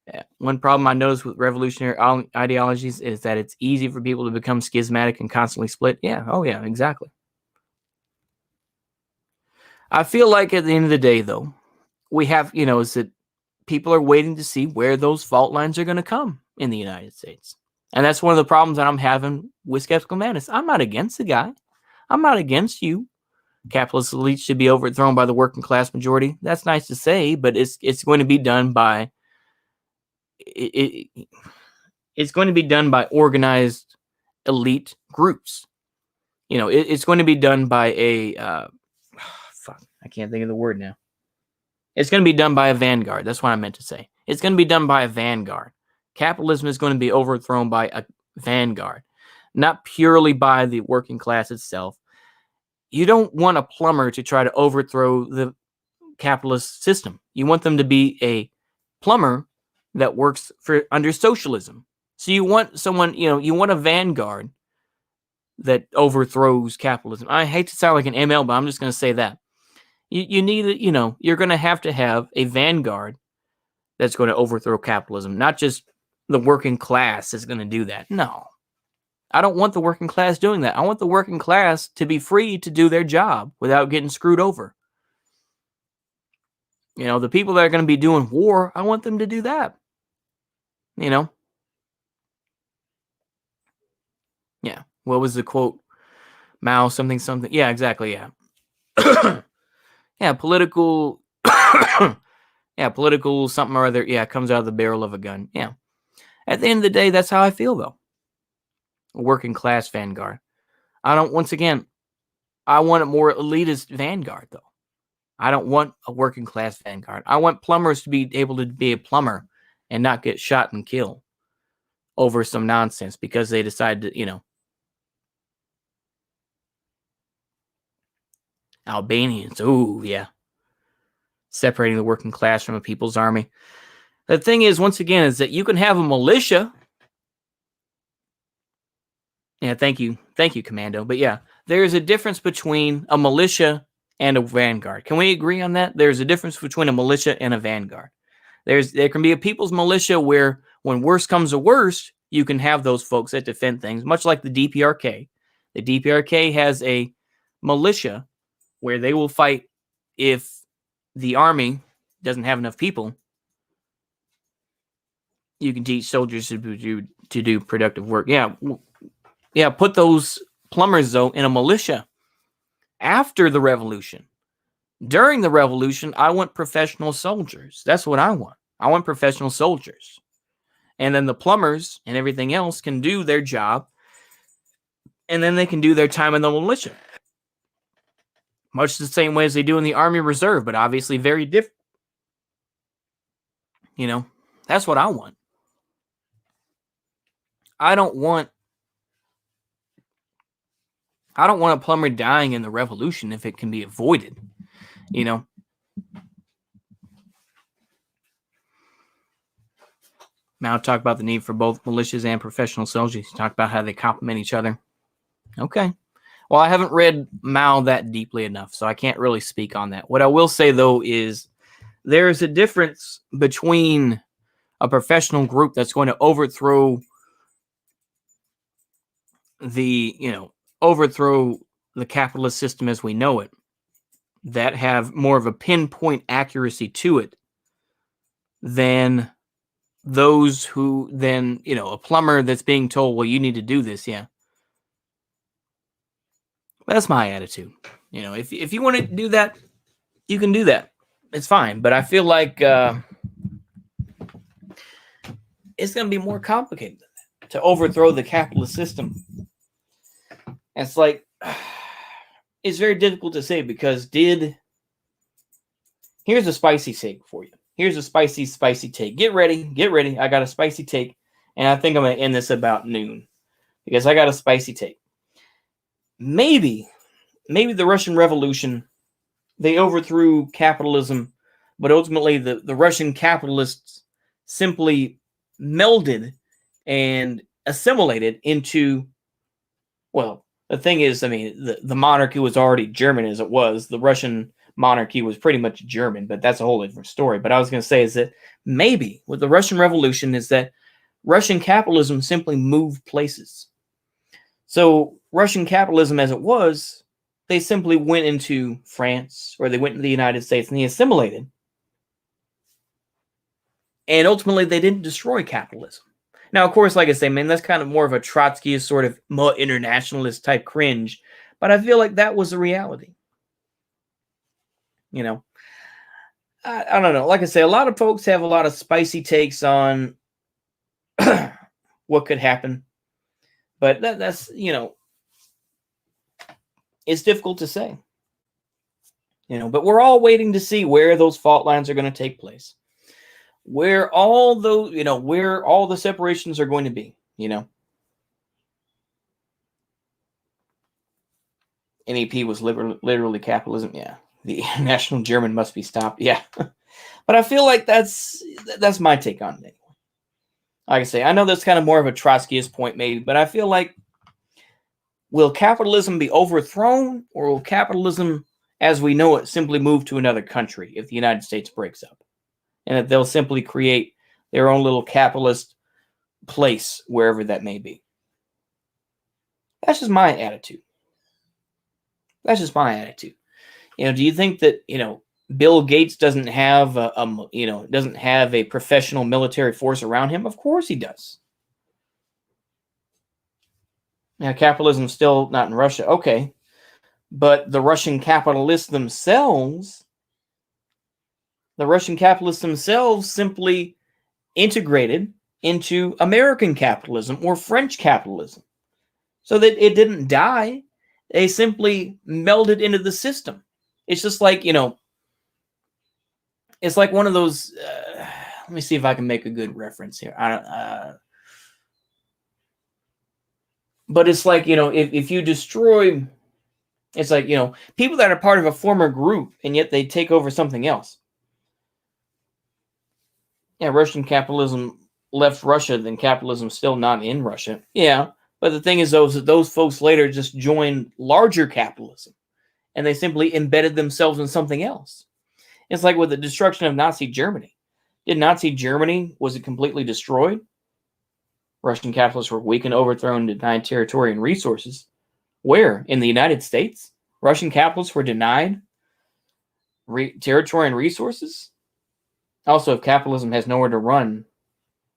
Yeah. One problem I noticed with revolutionary ideologies is that it's easy for people to become schismatic and constantly split. Yeah. Oh, yeah, exactly. I feel like at the end of the day, though, we have, is that people are waiting to see where those fault lines are going to come in the United States. And that's one of the problems that I'm having with Skeptical Madness. I'm not against the guy. I'm not against you. Capitalist elites should be overthrown by the working class majority. That's nice to say, but it's going to be done by it's going to be done by organized elite groups. it's going to be done by a fuck, I can't think of the word now. It's going to be done by a vanguard. That's what I meant to say. It's going to be done by a vanguard. Capitalism is going to be overthrown by a vanguard, not purely by the working class itself. You don't want a plumber to try to overthrow the capitalist system. You want them to be a plumber that works under socialism. So you want someone, you want a vanguard that overthrows capitalism. I hate to sound like an ML, but I'm just going to say that. You need, you're going to have a vanguard that's going to overthrow capitalism, not just the working class is going to do that. No. I don't want the working class doing that. I want the working class to be free to do their job without getting screwed over. The people that are going to be doing war, I want them to do that. Yeah. What was the quote? Mao something something. Yeah, exactly. Yeah. Yeah, political. Yeah, political something or other. Yeah, comes out of the barrel of a gun. Yeah. At the end of the day, that's how I feel, though. A working class vanguard. I want a more elitist vanguard, though. I don't want a working class vanguard. I want plumbers to be able to be a plumber and not get shot and killed over some nonsense because they decided to, Albanians. Oh, yeah. Separating the working class from a people's army. The thing is, once again, is that you can have a militia. Yeah, thank you. Thank you, Commando. But yeah, there's a difference between a militia and a vanguard. Can we agree on that? There's a difference between a militia and a vanguard. There can be a people's militia where when worst comes to worst, you can have those folks that defend things, much like the DPRK. The DPRK has a militia where they will fight if the army doesn't have enough people. You can teach soldiers to do productive work. Yeah, put those plumbers, though, in a militia after the revolution. During the revolution, I want professional soldiers. That's what I want. I want professional soldiers. And then the plumbers and everything else can do their job. And then they can do their time in the militia. Much the same way as they do in the Army Reserve, but obviously very different. That's what I want. I don't want a plumber dying in the revolution if it can be avoided. Now talk about the need for both militias and professional soldiers. Talk about how they complement each other. Okay. Well, I haven't read Mao that deeply enough, so I can't really speak on that. What I will say, though, is there's a difference between a professional group that's going to overthrow the capitalist system as we know it, that have more of a pinpoint accuracy to it than those who then, a plumber that's being told, well, you need to do this. Yeah. That's my attitude. If you want to do that, you can do that. It's fine. But I feel like it's going to be more complicated than that, to overthrow the capitalist system. It's like, it's very difficult to say because here's a spicy take for you. Here's a spicy take. Get ready. I got a spicy take. And I think I'm going to end this about noon because I got a spicy take. Maybe the Russian Revolution, they overthrew capitalism, but ultimately the Russian capitalists simply melded and assimilated into, well, the thing is, the monarchy was already German as it was. The Russian monarchy was pretty much German, but that's a whole different story. But I was going to say is that maybe with the Russian Revolution is that Russian capitalism simply moved places. So Russian capitalism as it was, they simply went into France or they went into the United States and they assimilated. And ultimately they didn't destroy capitalism. Now, of course, like I say, man, that's kind of more of a Trotskyist sort of more internationalist type cringe. But I feel like that was the reality. I don't know. Like I say, a lot of folks have a lot of spicy takes on what could happen. But that's, It's difficult to say. But we're all waiting to see where those fault lines are going to take place. Where all those, where all the separations are going to be, NEP was literally capitalism. Yeah. The National German must be stopped. Yeah. But I feel like that's my take on it. Like I say, I know that's kind of more of a Trotskyist point maybe, but I feel like, will capitalism be overthrown, or will capitalism as we know it simply move to another country if the United States breaks up? And that they'll simply create their own little capitalist place wherever that may be. That's just my attitude. That's just my attitude. Do you think that, Bill Gates doesn't have doesn't have a professional military force around him? Of course he does. Now, capitalism's still not in Russia. Okay. But the Russian capitalists themselves simply integrated into American capitalism or French capitalism so that it didn't die. They simply melded into the system. It's just like, it's like one of those, let me see if I can make a good reference here. But it's like, if you destroy, it's like, people that are part of a former group and yet they take over something else. Yeah, Russian capitalism left Russia, then capitalism's still not in Russia. Yeah, but the thing is, though, is that those folks later just joined larger capitalism and they simply embedded themselves in something else. It's like with the destruction of Nazi Germany. Did Nazi Germany, was it completely destroyed? Russian capitalists were weakened, overthrown, denied territory and resources. Where? In the United States? Russian capitalists were denied territory and resources? Also, if capitalism has nowhere to run,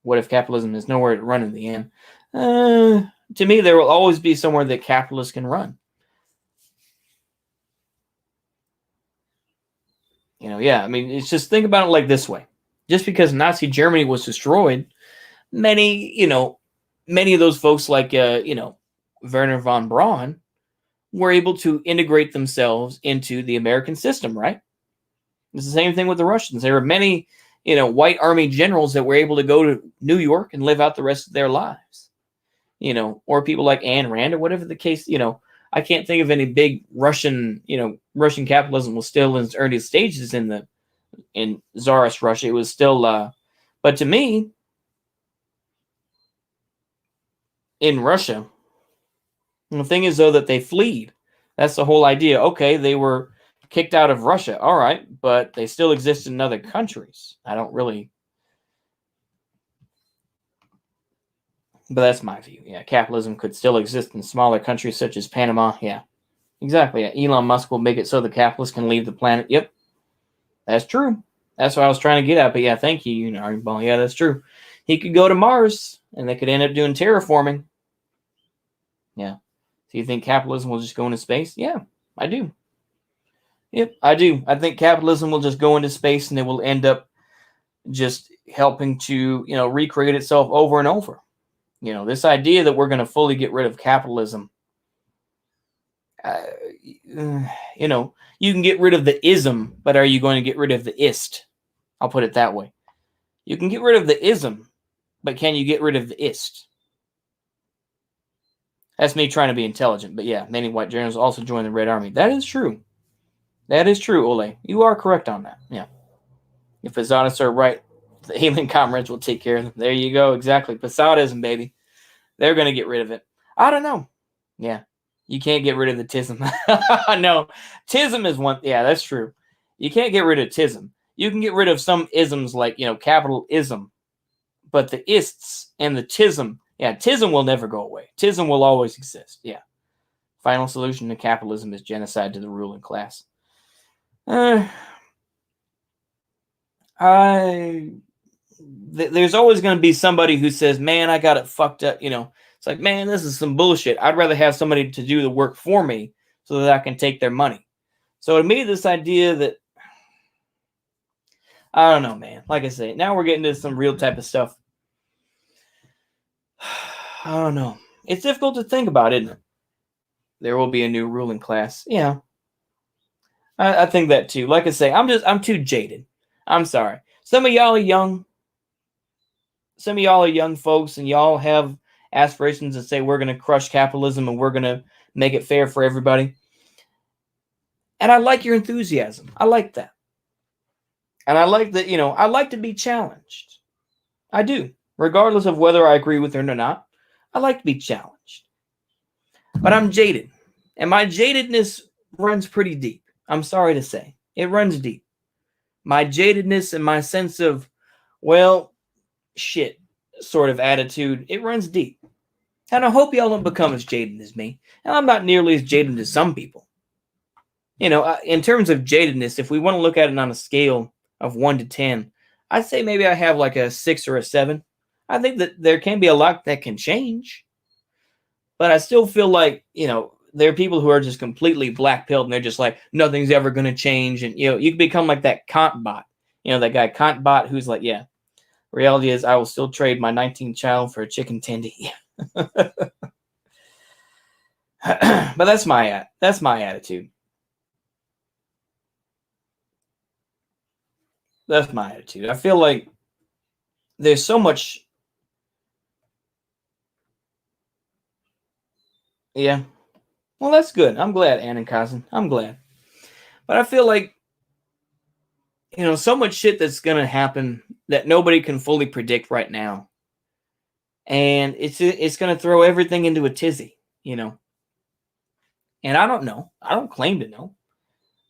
what if capitalism has nowhere to run in the end? To me, there will always be somewhere that capitalists can run. Yeah, I mean, it's just, think about it like this way. Just because Nazi Germany was destroyed, many of those folks like, Werner von Braun were able to integrate themselves into the American system, right? It's the same thing with the Russians. There were many, white army generals that were able to go to New York and live out the rest of their lives, or people like Ayn Rand or whatever the case, I can't think of any big Russian capitalism was still in its early stages in Tsarist Russia. It was still, but to me, in Russia, the thing is, though, that they fled. That's the whole idea. Okay, they were kicked out of Russia. All right, but they still exist in other countries. But that's my view. Yeah, capitalism could still exist in smaller countries such as Panama. Yeah, exactly. Yeah. Elon Musk will make it so the capitalists can leave the planet. Yep, that's true. That's what I was trying to get at. But yeah, thank you, Ball. Yeah, that's true. He could go to Mars, and they could end up doing terraforming. Yeah. So you think capitalism will just go into space? Yeah, I do. Yep, I do. I think capitalism will just go into space, and it will end up just helping to, recreate itself over and over. This idea that we're going to fully get rid of capitalism, you can get rid of the ism, but are you going to get rid of the ist? I'll put it that way. You can get rid of the ism, but can you get rid of the ist? That's me trying to be intelligent. But yeah, many white generals also joined the Red Army. That is true. That is true, Ole. You are correct on that. Yeah. If Posadists are right, the alien comrades will take care of them. There you go. Exactly. Posadism, baby. They're going to get rid of it. I don't know. Yeah. You can't get rid of the tism. No. Tism is one. Yeah, that's true. You can't get rid of tism. You can get rid of some isms like, capital ism. But the ists and the tism, yeah, tism will never go away. Tism will always exist. Yeah. Final solution to capitalism is genocide to the ruling class. There's always going to be somebody who says, man, I got it fucked up. It's like, man, this is some bullshit. I'd rather have somebody to do the work for me so that I can take their money. So to me, this idea that, I don't know, man. Like I say, now we're getting into some real type of stuff. I don't know. It's difficult to think about, isn't it? there will be a new ruling class. Yeah, I think that too. Like I say, I'm too jaded. I'm sorry. Some of y'all are young. Some of y'all are young folks, and y'all have aspirations and say we're going to crush capitalism and we're going to make it fair for everybody. And I like your enthusiasm. I like that. And I like that, I like to be challenged. I do. Regardless of whether I agree with it or not, I like to be challenged. But I'm jaded. And my jadedness runs pretty deep. I'm sorry to say. It runs deep. My jadedness and my sense of, well, shit sort of attitude, it runs deep. And I hope y'all don't become as jaded as me. And I'm not nearly as jaded as some people. In terms of jadedness, if we want to look at it on a scale of 1 to 10, I'd say maybe I have like a 6 or a 7. I think that there can be a lot that can change. But I still feel like, there are people who are just completely black-pilled and they're just like, nothing's ever going to change. And, you can become like that Kant bot. That guy Kant bot who's like, yeah, reality is I will still trade my 19th child for a chicken tendy. But that's my attitude. That's my attitude. I feel like there's so much. Yeah. Well, that's good. I'm glad, Anna Cousin. I'm glad. But I feel like, so much shit that's going to happen that nobody can fully predict right now. And it's going to throw everything into a tizzy, And I don't know. I don't claim to know.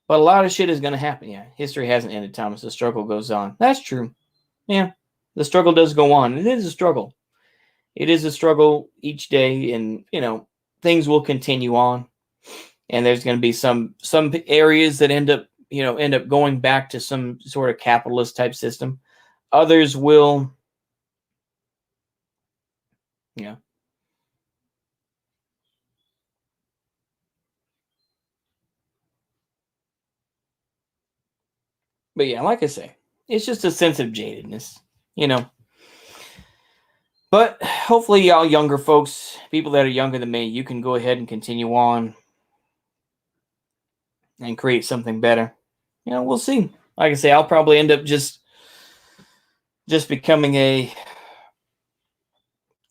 But a lot of shit is going to happen. Yeah. History hasn't ended, Thomas. The struggle goes on. That's true. Yeah. The struggle does go on. It is a struggle. It is a struggle each day. And, things will continue on. And there's going to be some areas that end up going back to some sort of capitalist type system. Others will, But yeah, like I say, it's just a sense of jadedness, But hopefully, y'all younger folks, people that are younger than me, you can go ahead and continue on and create something better. We'll see. Like I say, I'll probably end up just becoming a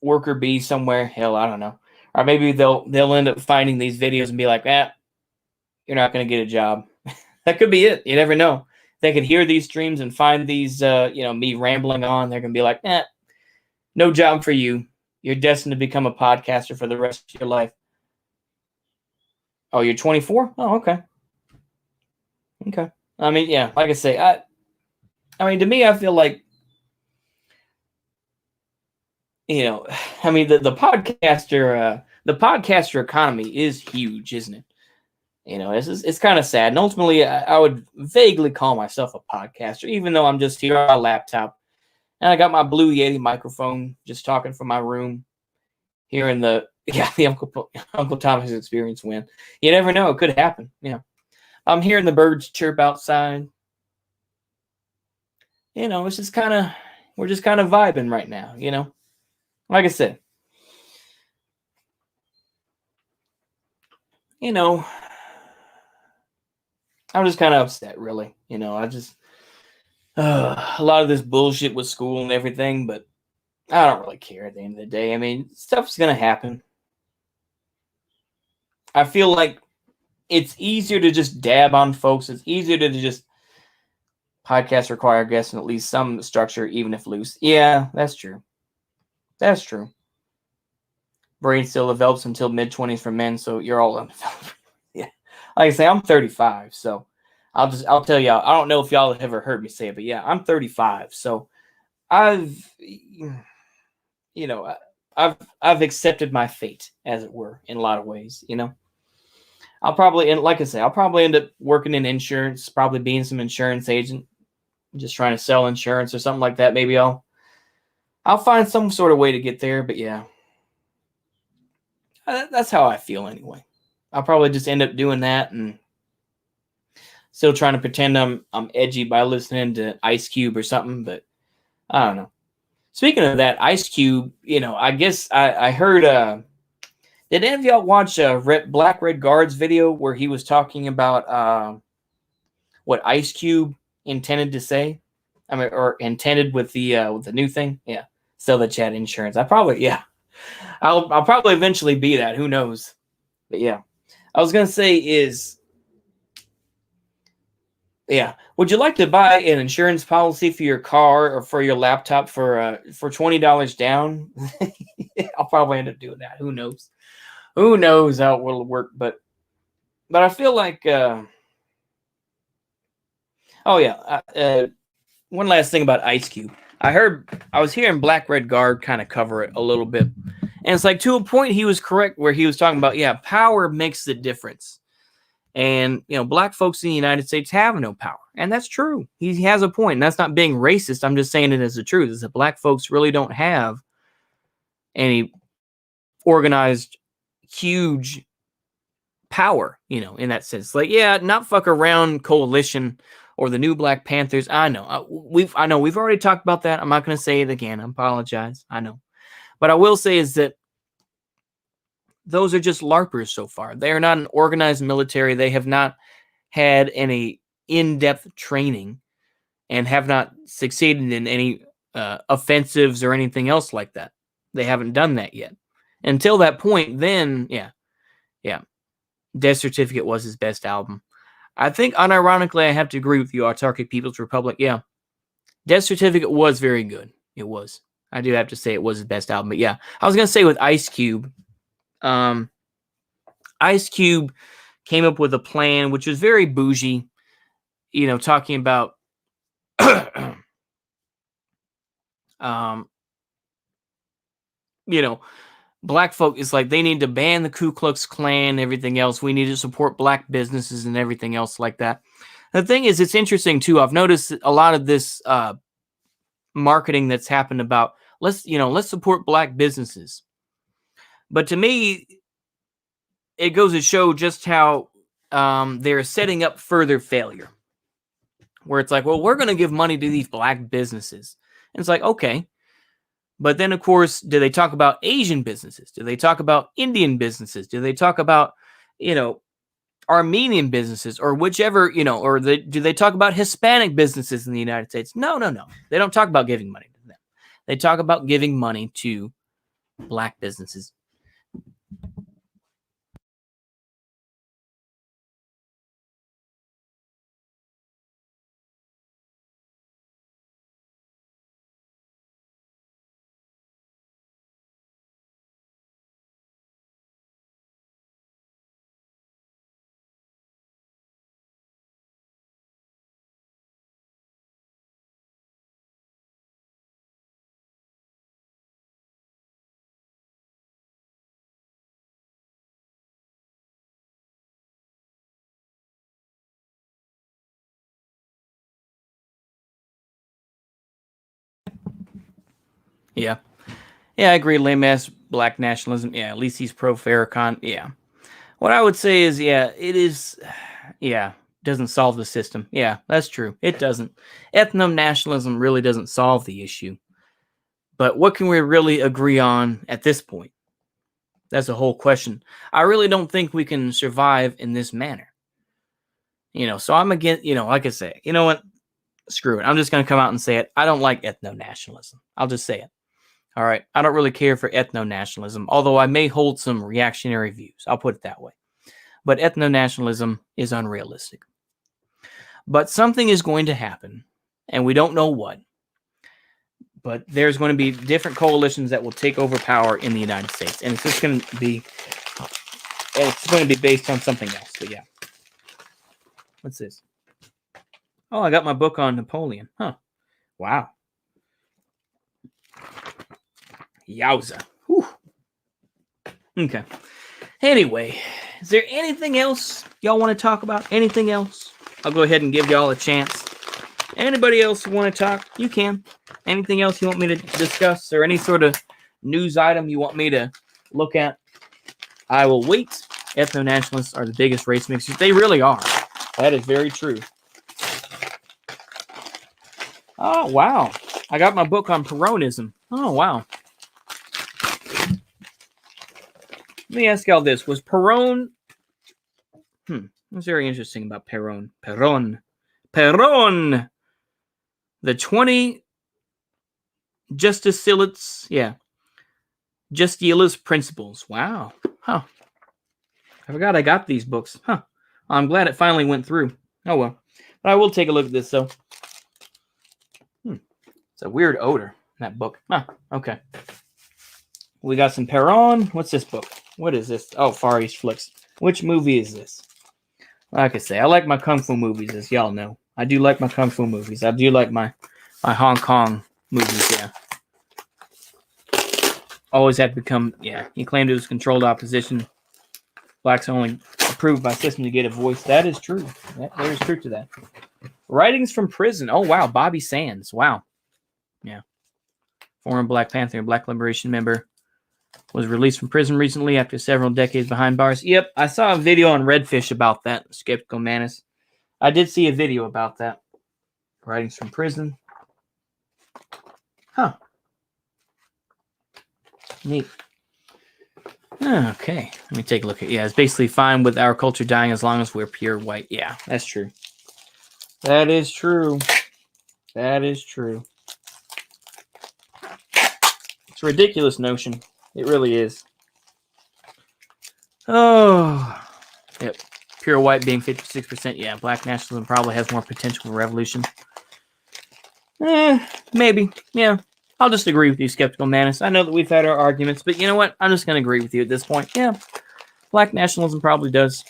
worker bee somewhere. Hell, I don't know. Or maybe they'll end up finding these videos and be like, you're not going to get a job. That could be it. You never know. They could hear these streams and find these, me rambling on. They're going to be like, no job for you. You're destined to become a podcaster for the rest of your life. Oh, you're 24? Oh, okay. Okay. I mean, yeah, like I say, to me, I feel like, the podcaster economy is huge, isn't it? It's kind of sad. And ultimately, I would vaguely call myself a podcaster, even though I'm just here on my laptop. And I got my Blue Yeti microphone, just talking from my room, hearing the Uncle Thomas Experience win. You never know; it could happen. I'm hearing the birds chirp outside. It's just we're just kind of vibing right now. Like I said, I'm just kind of upset, really. I just a lot of this bullshit with school and everything, but I don't really care at the end of the day. I mean, stuff's going to happen. I feel like it's easier to just dab on folks. It's easier to just podcasts require guests and at least some structure, even if loose. Yeah, that's true. That's true. Brain still develops until mid-20s for men, so you're all undeveloped. Yeah. Like I say, I'm 35, so I'll tell y'all, I don't know if y'all have ever heard me say it, but yeah, I'm 35. So I've accepted my fate, as it were, in a lot of ways, I'll probably end up working in insurance, probably being some insurance agent, just trying to sell insurance or something like that. Maybe I'll find some sort of way to get there, but yeah. That's how I feel anyway. I'll probably just end up doing that and still trying to pretend I'm edgy by listening to Ice Cube or something, but I don't know. Speaking of that, Ice Cube, I guess I heard Did any of y'all watch Black Red Guard's video where he was talking about what Ice Cube intended to say? I mean, or intended with the new thing? Yeah, sell the chat insurance. I'll probably eventually be that. Who knows? But yeah, I was gonna say is, yeah, would you like to buy an insurance policy for your car or for your laptop for $20 down? I'll probably end up doing that. Who knows? Who knows how it will work? But I feel like, oh yeah, one last thing about Ice Cube. I was hearing Black Red Guard kind of cover it a little bit. And it's like, to a point, he was correct where he was talking about, yeah, power makes the difference. And, black folks in the United States have no power. And that's true. He has a point. And that's not being racist. I'm just saying it as the truth, is that black folks really don't have any organized, huge power, in that sense. Like, yeah, not fuck around coalition or the new Black Panthers. I know. We've already talked about that. I'm not going to say it again. I apologize. I know. But I will say is that those are just LARPers so far. They are not an organized military. They have not had any in-depth training and have not succeeded in any offensives or anything else like that. They haven't done that yet. Until that point, then, yeah. Death Certificate was his best album. I think, unironically, I have to agree with you, Autarkic People's Republic. Yeah. Death Certificate was very good. It was. I do have to say it was his best album. But yeah, I was going to say with Ice Cube, Ice Cube came up with a plan, which was very bougie, talking about, black folk is like, they need to ban the Ku Klux Klan and everything else. We need to support black businesses and everything else like that. The thing is, it's interesting too. I've noticed a lot of this marketing that's happened about let's support black businesses. But to me, it goes to show just how they're setting up further failure. Where it's like, well, we're going to give money to these black businesses. And it's like, okay. But then, of course, do they talk about Asian businesses? Do they talk about Indian businesses? Do they talk about, Armenian businesses or whichever, do they talk about Hispanic businesses in the United States? No. They don't talk about giving money to them. They talk about giving money to black businesses. Yeah. Yeah, I agree. Lame ass black nationalism. Yeah, at least he's pro Farrakhan. Yeah. What I would say is, yeah, it is. Yeah, doesn't solve the system. Yeah, that's true. It doesn't. Ethno-nationalism really doesn't solve the issue. But what can we really agree on at this point? That's a whole question. I really don't think we can survive in this manner. So I'm against, like I say, you know what? Screw it. I'm just going to come out and say it. I don't like ethno-nationalism. I'll just say it. All right. I don't really care for ethno-nationalism, although I may hold some reactionary views. I'll put it that way. But ethno-nationalism is unrealistic. But something is going to happen, and we don't know what. But there's going to be different coalitions that will take over power in the United States. And it's just going to be, based on something else. But yeah. What's this? Oh, I got my book on Napoleon. Huh. Wow. Yowza. Whew. Okay. Anyway, is there anything else y'all want to talk about? Anything else? I'll go ahead and give y'all a chance. Anybody else want to talk? You can. Anything else you want me to discuss or any sort of news item you want me to look at? I will wait. Ethno-nationalists are the biggest race mixers. They really are. That is very true. Oh, wow. I got my book on Peronism. Oh, wow. Let me ask y'all this. Was Perón... What's very interesting about Perón? Perón! The 20 Justicialist... Yeah. Justicialist Principles. Wow. Huh. I forgot I got these books. Huh. I'm glad it finally went through. Oh, well. But I will take a look at this, though. It's a weird odor in that book. Huh. Okay. We got some Perón. What's this book? What is this? Oh, Far East Flicks. Which movie is this? Like I say, I like my Kung Fu movies, as y'all know. I do like my Kung Fu movies. I do like my Hong Kong movies, yeah. Always had to become, yeah. He claimed it was controlled opposition. Blacks only approved by system to get a voice. That is true. There is truth to that. Writings from prison. Oh, wow. Bobby Sands. Wow. Yeah. Former Black Panther and Black Liberation member. Was released from prison recently after several decades behind bars. Yep, I saw a video on Redfish about that, Skeptical Manus. I did see a video about that. Writings from prison. Huh. Neat. Okay, let me take a look at it. Yeah, it's basically fine with our culture dying as long as we're pure white. Yeah, that's true. That is true. That is true. It's a ridiculous notion. It really is. Oh, yep. Pure white being 56%. Yeah, black nationalism probably has more potential for revolution. Maybe. Yeah, I'll just agree with you, Skeptical Manus. I know that we've had our arguments, but you know what? I'm just going to agree with you at this point. Yeah, black nationalism probably does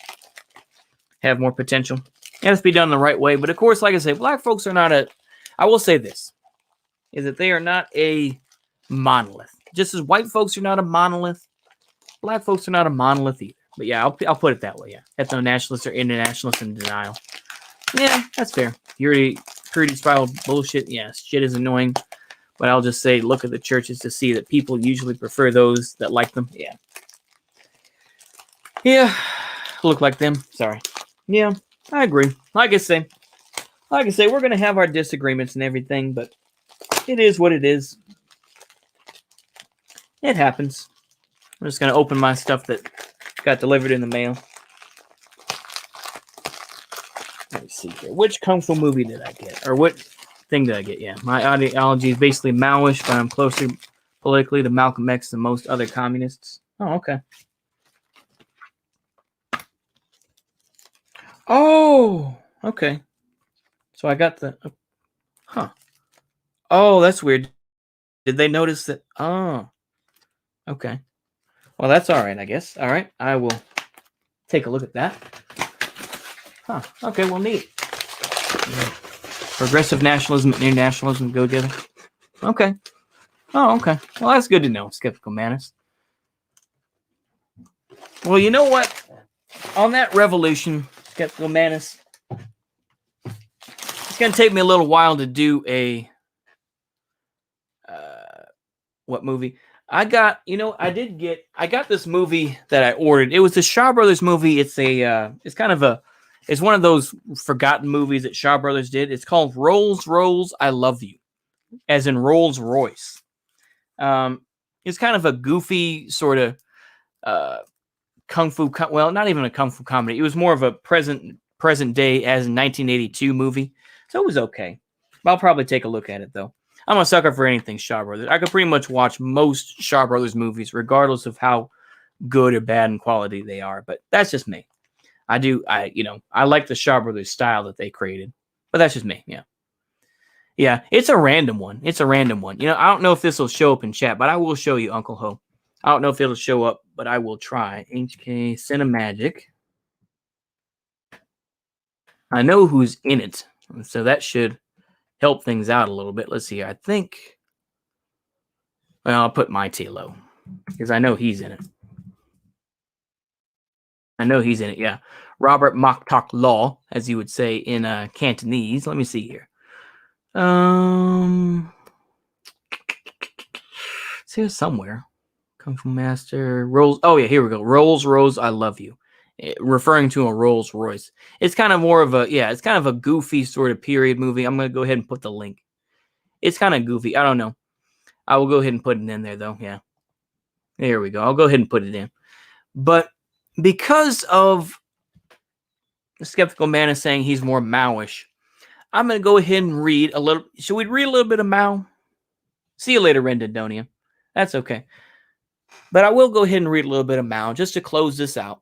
have more potential. It has to be done the right way. But of course, like I say, black folks are not I will say this, is that they are not a monolith. Just as white folks are not a monolith, black folks are not a monolith either. But yeah, I'll put it that way. Yeah, ethno-nationalists or internationalists in denial. Yeah, that's fair. Purity spiral bullshit. Yeah, shit is annoying. But I'll just say, look at the churches to see that people usually prefer those that like them. Yeah. Yeah, look like them. Sorry. Yeah, I agree. Like I say, we're gonna have our disagreements and everything, but it is what it is. It happens. I'm just going to open my stuff that got delivered in the mail. Let me see here. Which Kung Fu movie did I get? Or what thing did I get? Yeah, my ideology is basically Maoist, but I'm closer politically to Malcolm X than most other communists. Oh, okay. Oh, okay. So I got the... Huh. Oh, that's weird. Did they notice that? Oh. Okay. Well, that's all right, I guess. All right. I will take a look at that. Huh. Okay, well, neat. Yeah. Progressive nationalism and internationalism go together. Okay. Oh, okay. Well, that's good to know, Skeptical Manus. Well, you know what? On that revolution, Skeptical Manus, it's going to take me a little while to do a... what movie? I got this movie that I ordered. It was the Shaw Brothers movie. It's one of those forgotten movies that Shaw Brothers did. It's called Rolls, I Love You, as in Rolls Royce. It's kind of a goofy sort of kung fu. Well, not even a kung fu comedy. It was more of a present day as in 1982 movie. So it was okay. I'll probably take a look at it though. I'm a sucker for anything Shaw Brothers. I could pretty much watch most Shaw Brothers movies, regardless of how good or bad in quality they are. But that's just me. I like the Shaw Brothers style that they created. But that's just me. Yeah. Yeah, it's a random one. I don't know if this will show up in chat, but I will show you, Uncle Ho. I don't know if it'll show up, but I will try. HK Cinemagic. I know who's in it, so that should help things out a little bit. Let's see. I think. Well, I'll put my T-Lo because I know he's in it. Yeah. Robert Moktok Law, as you would say in Cantonese. Let me see here. It's here somewhere. Kung Fu Master. Rolls. Oh, yeah, here we go. Rolls, I Love You. Referring to a Rolls Royce. It's kind of more of it's kind of a goofy sort of period movie. I'm going to go ahead and put the link. It's kind of goofy. I don't know. I will go ahead and put it in there, though. Yeah. There we go. I'll go ahead and put it in. But because of the Skeptical Man is saying he's more Maoish, I'm going to go ahead and read a little. Should we read a little bit of Mao? See you later, Rendidonia. That's okay. But I will go ahead and read a little bit of Mao just to close this out.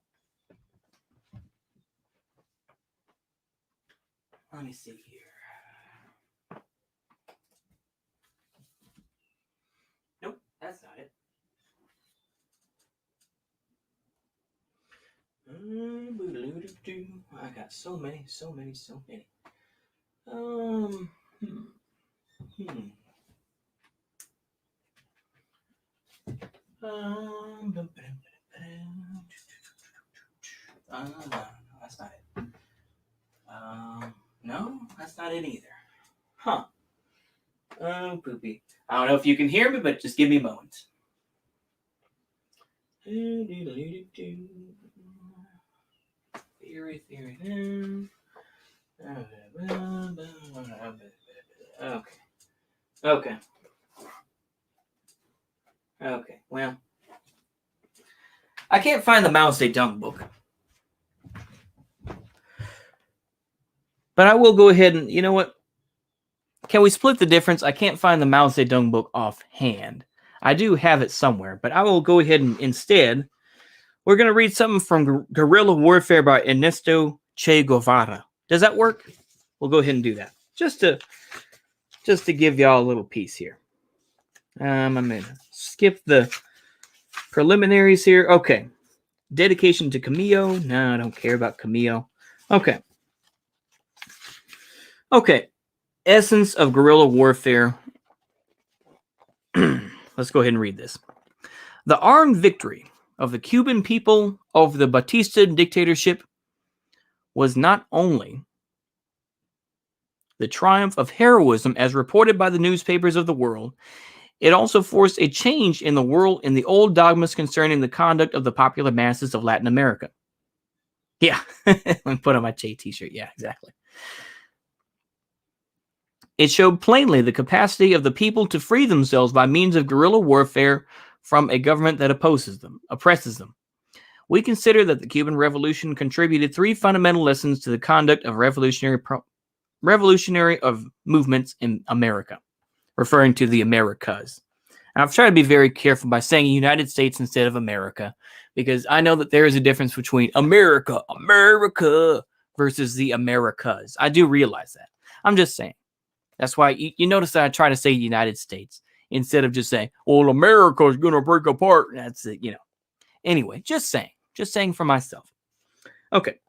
Let me see here. Nope, that's not it. I got so many. No, that's not it. No, that's not it either. Huh. Oh, poopy. I don't know if you can hear me, but just give me a moment. Theory. Okay. Well, I can't find the Mao Zedong book. But I will go ahead and, you know what? Can we split the difference? I can't find the Mao Zedong book offhand. I do have it somewhere, but I will go ahead and instead, we're going to read something from Guerrilla Warfare by Ernesto Che Guevara. Does that work? We'll go ahead and do that. Just to give y'all a little piece here. I'm going to skip the preliminaries here. Okay. Dedication to Camillo. No, I don't care about Camillo. Okay. Essence of Guerrilla Warfare. Let's go ahead and read this. The armed victory of the Cuban people over the Batista dictatorship was not only the triumph of heroism as reported by the newspapers of the world, it also forced a change in the old dogmas concerning the conduct of the popular masses of Latin America. Yeah, let me put on my Che t-shirt. Yeah, exactly. It showed plainly the capacity of the people to free themselves by means of guerrilla warfare from a government that oppresses them. We consider that the Cuban Revolution contributed three fundamental lessons to the conduct of revolutionary movements in America, referring to the Americas. And I've tried to be very careful by saying United States instead of America, because I know that there is a difference between America versus the Americas. I do realize that. I'm just saying. That's why you notice that I try to say United States instead of just saying, well, America is going to break apart. That's it, Anyway, just saying for myself. Okay.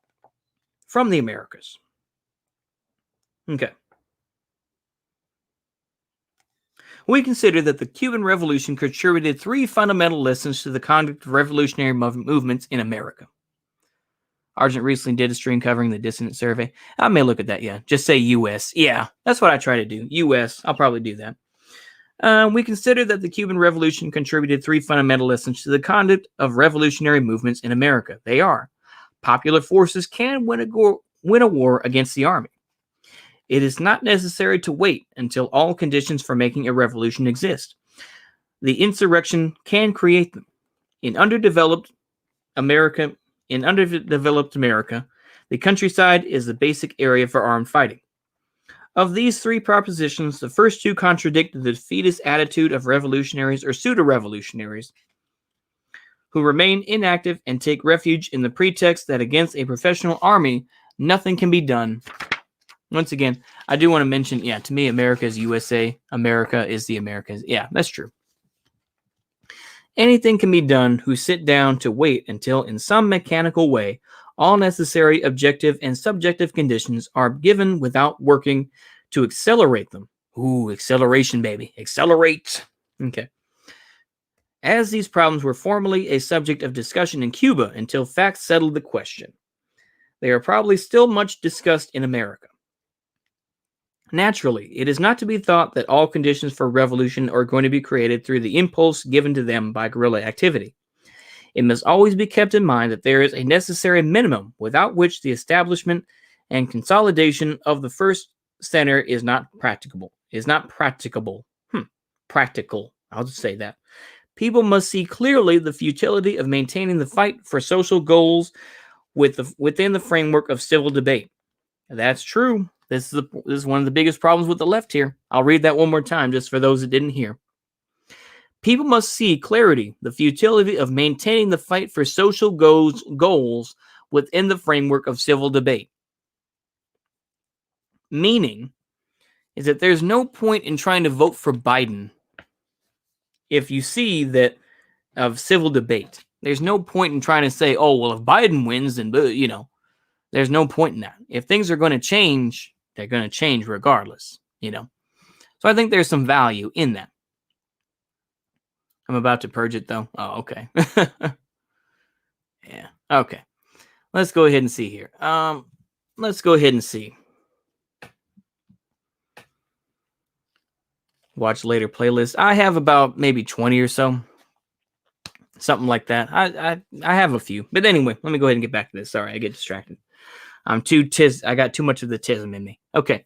From the Americas. Okay. We consider that the Cuban Revolution contributed three fundamental lessons to the conduct of revolutionary movements in America. Argent recently did a stream covering the dissonant survey. I may look at that, yeah. Just say U.S. Yeah, that's what I try to do. U.S. I'll probably do that. We consider that the Cuban Revolution contributed three fundamental lessons to the conduct of revolutionary movements in America. They are: popular forces can win a war against the army. It is not necessary to wait until all conditions for making a revolution exist. The insurrection can create them. In underdeveloped America, the countryside is the basic area for armed fighting. Of these three propositions, the first two contradict the defeatist attitude of revolutionaries or pseudo-revolutionaries who remain inactive and take refuge in the pretext that against a professional army, nothing can be done. Once again, I do want to mention, to me, America is USA. America is the Americas. Yeah, that's true. Anything can be done who sit down to wait until, in some mechanical way, all necessary objective and subjective conditions are given without working to accelerate them. Ooh, acceleration, baby. Accelerate. Okay. As these problems were formerly a subject of discussion in Cuba until facts settled the question, they are probably still much discussed in America. Naturally, it is not to be thought that all conditions for revolution are going to be created through the impulse given to them by guerrilla activity. It must always be kept in mind that there is a necessary minimum without which the establishment and consolidation of the first center is not practicable. Practical. I'll just say that. People must see clearly the futility of maintaining the fight for social goals within the framework of civil debate. That's true. This is one of the biggest problems with the left here. I'll read that one more time just for those that didn't hear. People must see clarity, the futility of maintaining the fight for social goals within the framework of civil debate. Meaning is that there's no point in trying to vote for Biden if you see that of civil debate. There's no point in trying to say, oh, well, if Biden wins, then, there's no point in that. If things are going to change, they're going to change regardless, So I think there's some value in that. I'm about to purge it, though. Oh, okay. Yeah, okay. Let's go ahead and see here. Let's go ahead and see. Watch later playlist. I have about maybe 20 or so. Something like that. I have a few. But anyway, let me go ahead and get back to this. Sorry, I get distracted. I got too much of the tism in me. Okay.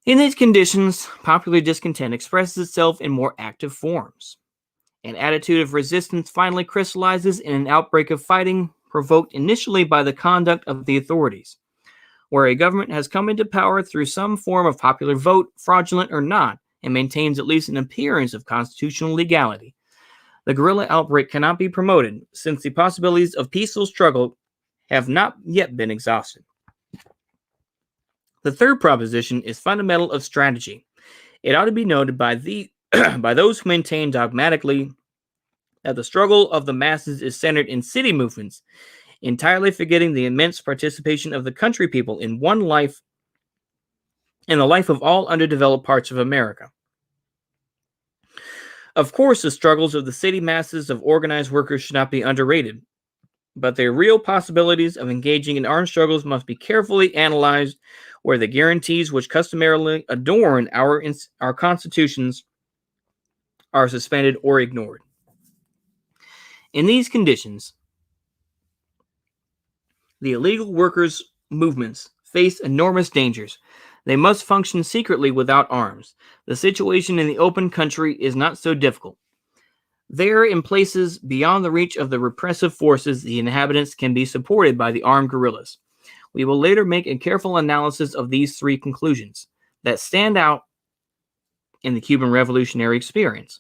In these conditions, popular discontent expresses itself in more active forms. An attitude of resistance finally crystallizes in an outbreak of fighting provoked initially by the conduct of the authorities. Where a government has come into power through some form of popular vote, fraudulent or not, and maintains at least an appearance of constitutional legality, the guerrilla outbreak cannot be promoted, since the possibilities of peaceful struggle have not yet been exhausted. The third proposition is fundamental of strategy. It ought to be noted by those who maintain dogmatically that the struggle of the masses is centered in city movements, entirely forgetting the immense participation of the country people in one life, in the life of all underdeveloped parts of America. Of course, the struggles of the city masses of organized workers should not be underrated, but their real possibilities of engaging in armed struggles must be carefully analyzed, where the guarantees which customarily adorn our constitutions are suspended or ignored. In these conditions, the illegal workers' movements face enormous dangers. They must function secretly without arms. The situation in the open country is not so difficult. There, in places beyond the reach of the repressive forces, the inhabitants can be supported by the armed guerrillas. We will later make a careful analysis of these three conclusions that stand out in the Cuban revolutionary experience.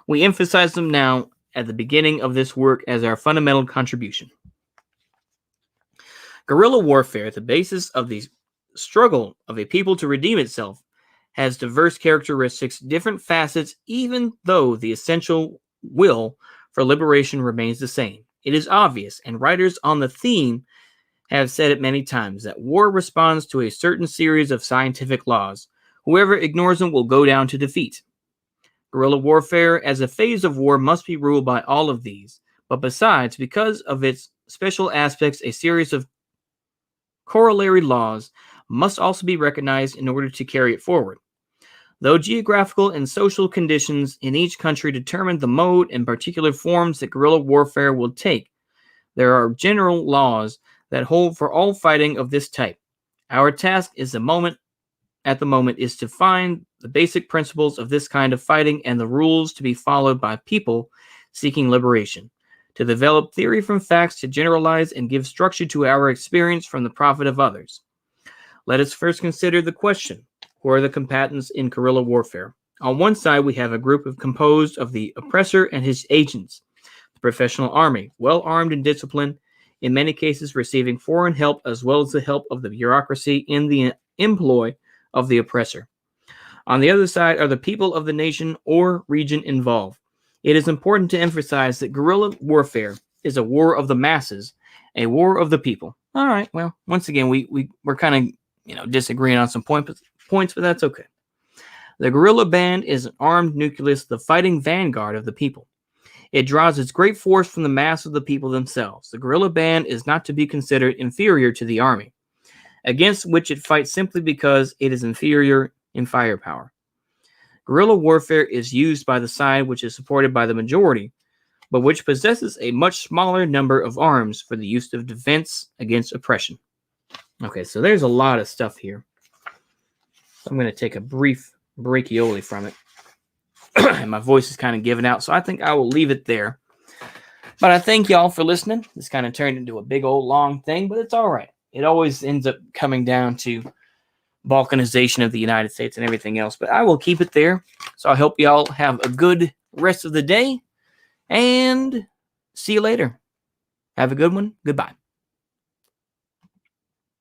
We emphasize them now at the beginning of this work as our fundamental contribution. Guerrilla warfare, the basis of the struggle of a people to redeem itself, has diverse characteristics, different facets, even though the essential will for liberation remains the same. It is obvious, and writers on the theme have said it many times, that war responds to a certain series of scientific laws. Whoever ignores them will go down to defeat. Guerrilla warfare as a phase of war must be ruled by all of these, but besides, because of its special aspects, a series of corollary laws must also be recognized in order to carry it forward. Though geographical and social conditions in each country determine the mode and particular forms that guerrilla warfare will take, there are general laws that hold for all fighting of this type. Our task at the moment is to find the basic principles of this kind of fighting and the rules to be followed by people seeking liberation, to develop theory from facts, to generalize and give structure to our experience from the profit of others. Let us first consider the question: who are the combatants in guerrilla warfare? On one side, we have a group composed of the oppressor and his agents, the professional army, well armed and disciplined, in many cases receiving foreign help as well as the help of the bureaucracy in the employ of the oppressor. On the other side are the people of the nation or region involved. It is important to emphasize that guerrilla warfare is a war of the masses, a war of the people. All right, well, once again, we're kind of disagreeing on some points, but that's okay. The guerrilla band is an armed nucleus, the fighting vanguard of the people. It draws its great force from the mass of the people themselves. The guerrilla band is not to be considered inferior to the army, against which it fights simply because it is inferior in firepower. Guerrilla warfare is used by the side which is supported by the majority, but which possesses a much smaller number of arms for the use of defense against oppression. Okay, so there's a lot of stuff here. I'm going to take a brief breakioli from it. And my voice is kind of giving out, so I think I will leave it there. But I thank y'all for listening. This kind of turned into a big old long thing, but it's all right. It always ends up coming down to balkanization of the United States and everything else. But I will keep it there. So I hope y'all have a good rest of the day, and see you later. Have a good one. Goodbye.